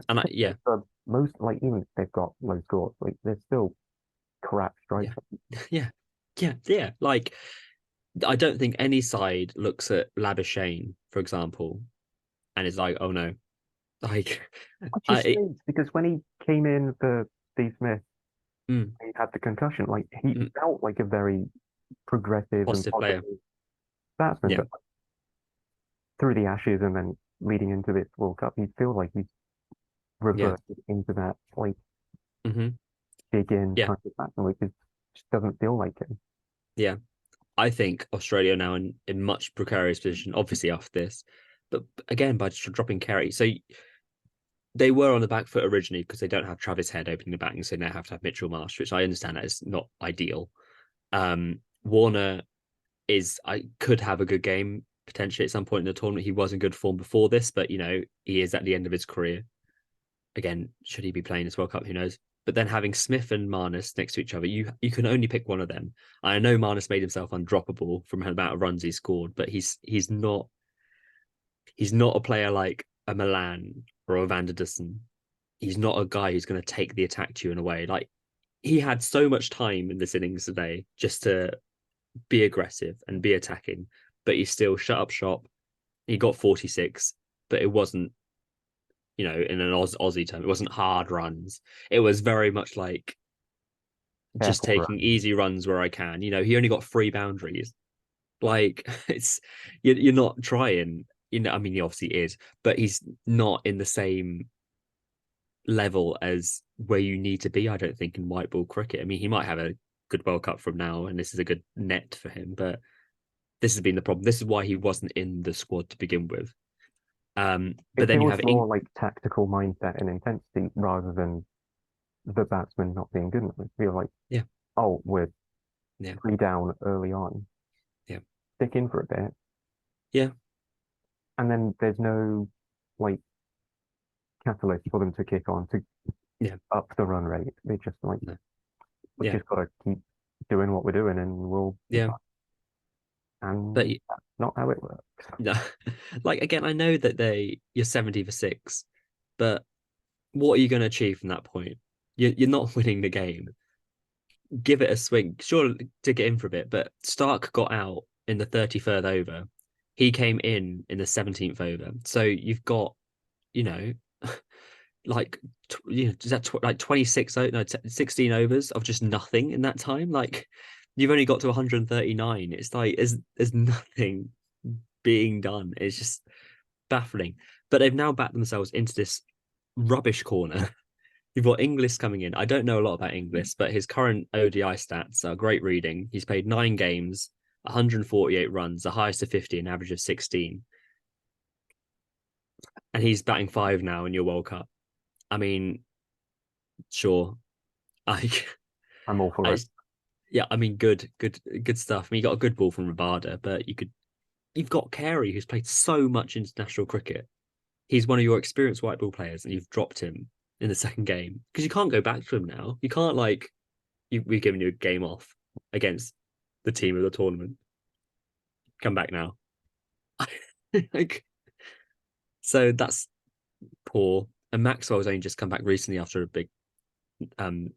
And yeah,
For most, like even if they've got low scores, like they're still crap strikes.
yeah, yeah, yeah, yeah. Like, I don't think any side looks at Labuschagne, for example, and is like, oh no, like,
Which is
I,
strange because when he came in for Steve Smith,
mm,
he had the concussion. Like he
mm,
felt like a very progressive and
positive player.
positive batsman,
Yeah,
but through the Ashes and then leading into this World Cup, you feel like he's
yeah,
reverted into that like
hmm
dig in
yeah,
kind of batsman, which is just doesn't feel like him.
yeah. I think Australia are now in much precarious position, obviously after this, but again by just dropping Kerry. So they were on the back foot originally because they don't have Travis Head opening the batting, so now have to have Mitchell Marsh, which I understand that is not ideal. Warner is I could have a good game potentially at some point in the tournament. He was in good form before this, but he is at the end of his career. Again, should he be playing this World Cup? Who knows? But then having Smith and Marnus next to each other, you can only pick one of them. I know Marnus made himself undroppable from the amount of runs he scored, but he's not a player like a Milan or a Van der Dussen. He's not a guy who's going to take the attack to you in a way. Like he had so much time in this innings today just to be aggressive and be attacking, but he still shut up shop. He got 46, but it wasn't, in an Aussie term, it wasn't hard runs. It was very much like just
Careful
taking
run.
easy runs where I can. He only got three boundaries. Like it's you're not trying. I mean, he obviously is, but he's not in the same level as where you need to be. I don't think in white ball cricket. I mean, he might have a good World Cup from now, and this is a good net for him, but this has been the problem. This is why he wasn't in the squad to begin with. But
It
then you
feels
have
more like tactical mindset and intensity rather than the batsman not being good enough. You're like,
Yeah,
oh, we're
yeah,
3 down early on.
yeah,
Stick in for a bit,
yeah,
and then there's no like catalyst for them to kick on to
yeah,
up the run rate. They just like
no,
we
yeah,
just gotta keep doing what we're doing, and we'll be
yeah.
fine.
But
And that's not how it works.
no, like again, I know that you're 70 for six, but what are you going to achieve from that point? You're not winning the game. Give it a swing. Sure, to get in for a bit, but Stark got out in the 33rd over. He came in the 17th over. So you've got, you know, like is that like 26 no 16 overs of just nothing in that time. Like you've only got to 139. It's like there's nothing being done. It's just baffling. But they've now backed themselves into this rubbish corner. You've got Inglis coming in. I don't know a lot about Inglis, but his current ODI stats are great reading. He's played 9 games, 148 runs, the highest of 50, an average of 16. And he's batting five now in your World Cup. I mean, sure. I,
I'm all for
I
it.
yeah, I mean, good stuff. I mean, you got a good ball from Rabada, but you've got Carey, who's played so much international cricket. He's one of your experienced white ball players, and you've dropped him in the second game because you can't go back to him now. You can't like we've given you a game off against the team of the tournament. Come back now. Like, so that's poor. And Maxwell's only just come back recently after a big um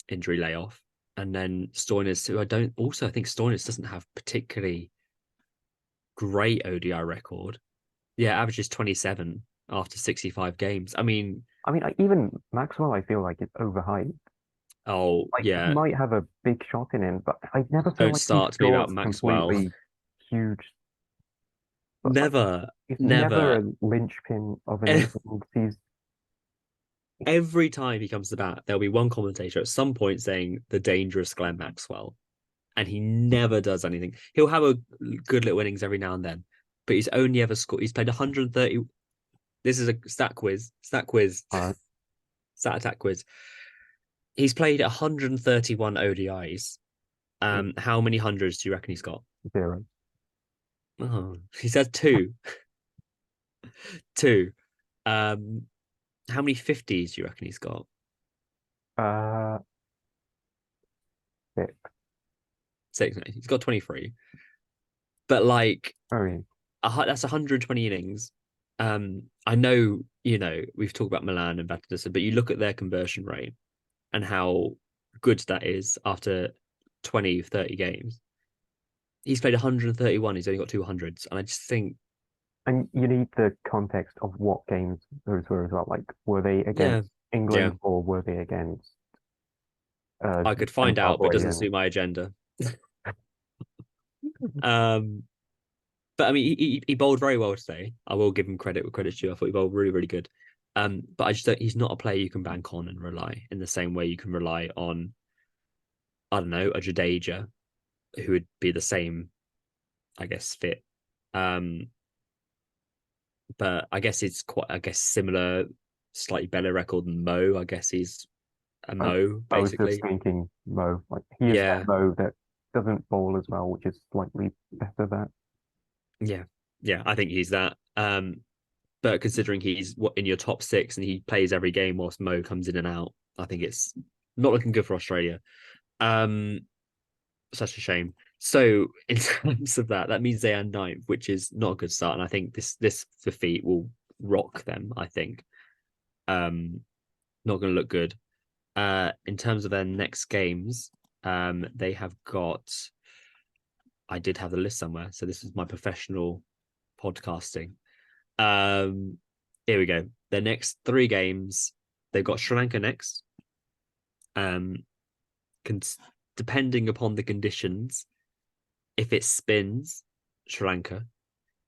injury layoff. And then Stoinis, who I think Stoinis doesn't have particularly great ODI record. Yeah, averages 27 after 65 games. I mean,
I mean, even Maxwell, I feel like it's overhyped.
oh
Like he
yeah,
might have a big shot in him, but I never feel
don't
like he
start to me about
scores
Maxwell.
completely huge. But like
Never,
he's never
never.
a linchpin of an innings. He's
Every time he comes to bat, there'll be one commentator at some point saying the dangerous Glenn Maxwell, and he never does anything. He'll have a good little innings every now and then, but he's only ever scored. He's played 130. This is a stat quiz,
uh,
stat attack quiz. He's played 131 ODIs. How many hundreds do you reckon he's got?
zero.
Oh, he said two, two. Um, how many 50s do you reckon he's got?
Uh, Six.
Six. No, he's got 23. But like
Oh, yeah.
that's 120 innings. I know, we've talked about Milan and Batista, but you look at their conversion rate and how good that is after 20, 30 games. He's played 131, he's only got 200s. And I just think,
And you need the context of what games those were as well. Like, were they
yeah,
against
yeah,
England or were they against
I could find out, but it
Zimbabwe?
doesn't
And
suit my agenda. Um, but I mean, he bowled very well today. I will give him credit where credit's due. I thought he bowled really, really good. But I just don't, he's not a player you can bank on and rely in the same way you can rely on, I don't know, a Jadeja, who would be the same, I guess, fit. Um, but I guess it's quite, I guess, similar, slightly better record than Mo. I guess he's a
I,
Mo,
I was just
basically.
thinking Mo. Like, he is one
Yeah,
Mo that doesn't bowl as well, which is slightly better that.
yeah, yeah. I think he's that. But considering he's in your top six and he plays every game whilst Mo comes in and out, I think it's not looking good for Australia. Um, Such a shame. So in terms of that, that means they are ninth, which is not a good start. And I think this defeat will rock them. I think. Not going to look good. In terms of their next games, they have got. I did have the list somewhere, so this is my professional podcasting. Um, Here we go. Their next three games, they've got Sri Lanka next. Um, con- Depending upon the conditions, if it spins, Sri Lanka.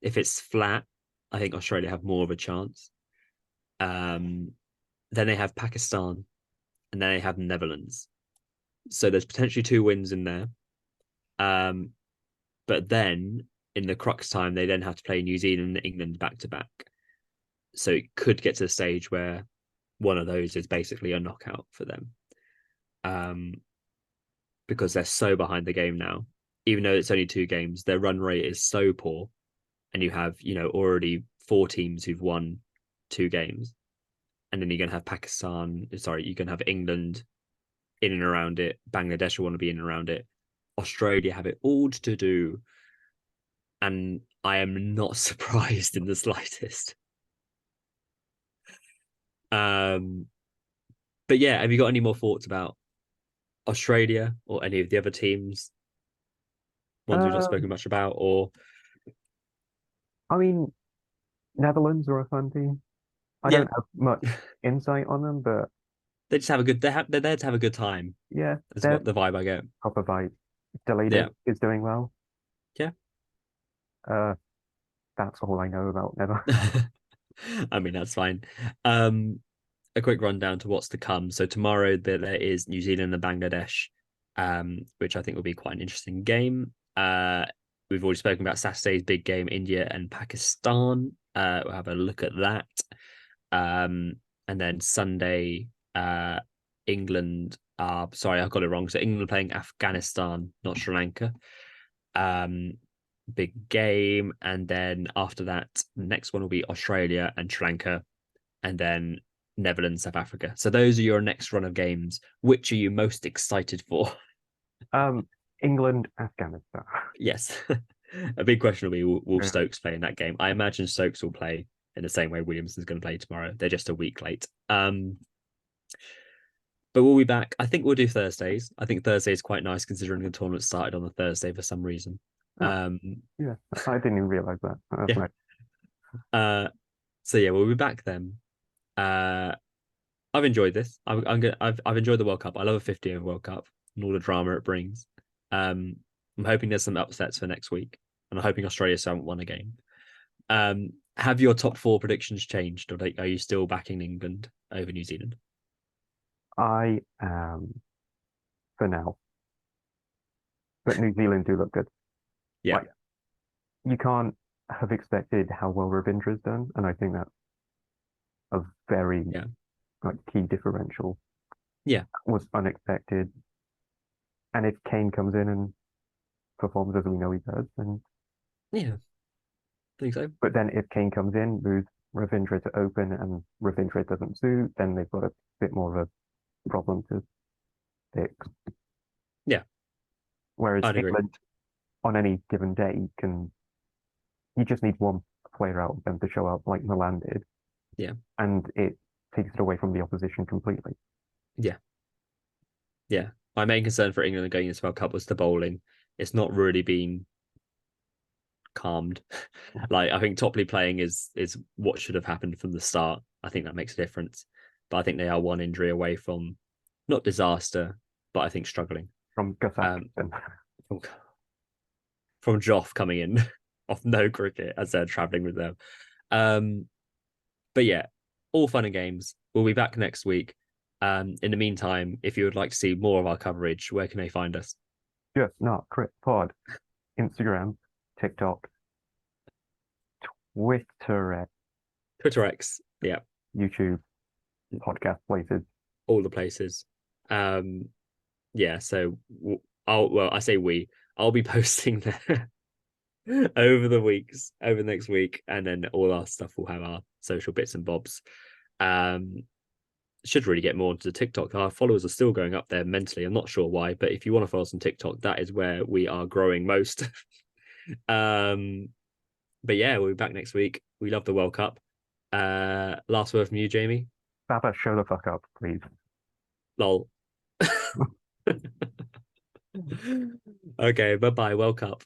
If it's flat, I think Australia have more of a chance. Um, then they have Pakistan, and then they have Netherlands. So there's potentially two wins in there. Um, but then in the crux time, they then have to play New Zealand and England back to back. So it could get to the stage where one of those is basically a knockout for them. um, because they're so behind the game now. Even though it's only 2 games, their run rate is so poor, and you have already 4 teams who've won 2 games, and then you're gonna have Pakistan. Sorry, you're gonna have England in and around it. Bangladesh will want to be in and around it. Australia have it all to do, and I am not surprised in the slightest. Um, but yeah, have you got any more thoughts about Australia or any of the other teams? Ones we've not
Um,
spoken much about, or
I mean, Netherlands are a fun team. I
yeah,
don't have much insight on them, but
they just have a good. They're there to have a good time.
yeah,
Is
they're
what the vibe I get.
proper vibe. Deleted
Yeah,
is doing well.
yeah.
Uh, that's all I know about Nether.
I mean that's fine. Um, a quick rundown to what's to come. So tomorrow there is New Zealand and Bangladesh, which I think will be quite an interesting game. We've already spoken about Saturday's big game, India and Pakistan. We'll have a look at that. And then Sunday, England sorry, I got it wrong. So England playing Afghanistan, not Sri Lanka. Um, big game. And then after that, next one will be Australia and Sri Lanka, and then Netherlands, South Africa. So those are your next run of games. Which are you most excited for?
Um, England, Afghanistan.
Yes. A big question will be, will
Yeah.
Stokes play in that game? I imagine Stokes will play in the same way Williamson's going to play tomorrow. They're just a week late. But we'll be back. I think we'll do Thursdays. I think Thursday is quite nice considering the tournament started on a Thursday for some reason.
Oh,
Um,
yeah. I didn't even realize that. That's
yeah.
nice.
So yeah, we'll be back then. Uh, I've enjoyed this. I've enjoyed the World Cup. I love a 50-over World Cup and all the drama it brings. Um, I'm hoping there's some upsets for next week, and I'm hoping Australia still haven't won a game. Have your top 4 predictions changed, or are you still backing England over New Zealand?
I am for now, but New Zealand do look good.
Yeah,
Like you can't have expected how well Ravindra's done, and I think that's a very
yeah,
like key differential.
yeah,
Was unexpected, and if Kane comes in and performs as we know he does, then
yeah. I think so.
but then if Kane comes in, moves Ravindra to open, and Ravindra doesn't suit, then they've got a bit more of a problem to fix.
Yeah,
Whereas
I'd agree.
England, on any given day, can you just need one player out of them to show up like Milan did,
Yeah,
and it takes it away from the opposition completely.
yeah, yeah. My main concern for England going into World Cup was the bowling. It's not really been calmed. Like I think Topley playing is what should have happened from the start. I think that makes a difference. But I think they are one injury away from not disaster, but I think struggling.
From Gus
Um,
Atkinson.
from, from Joff coming in off no cricket as they're traveling with them. Um, but yeah, all fun and games. We'll be back next week. In the meantime, if you would like to see more of our coverage, where can they find us?
Just not crit pod. Instagram, TikTok, Twitter,
Twitter X, yeah,
YouTube, podcast places.
all the places. Um, yeah, so I say I'll be posting there over the weeks, over the next week, and then all our stuff will have our social bits and bobs. Um, should really get more into the TikTok. Our followers are still going up there mentally. I'm not sure why, but if you want to follow us on TikTok, that is where we are growing most. um, but yeah, we'll be back next week. We love the World Cup. Last word from you, Jamie.
Baba, show the fuck up, please.
Lol. Okay, bye bye. World Cup.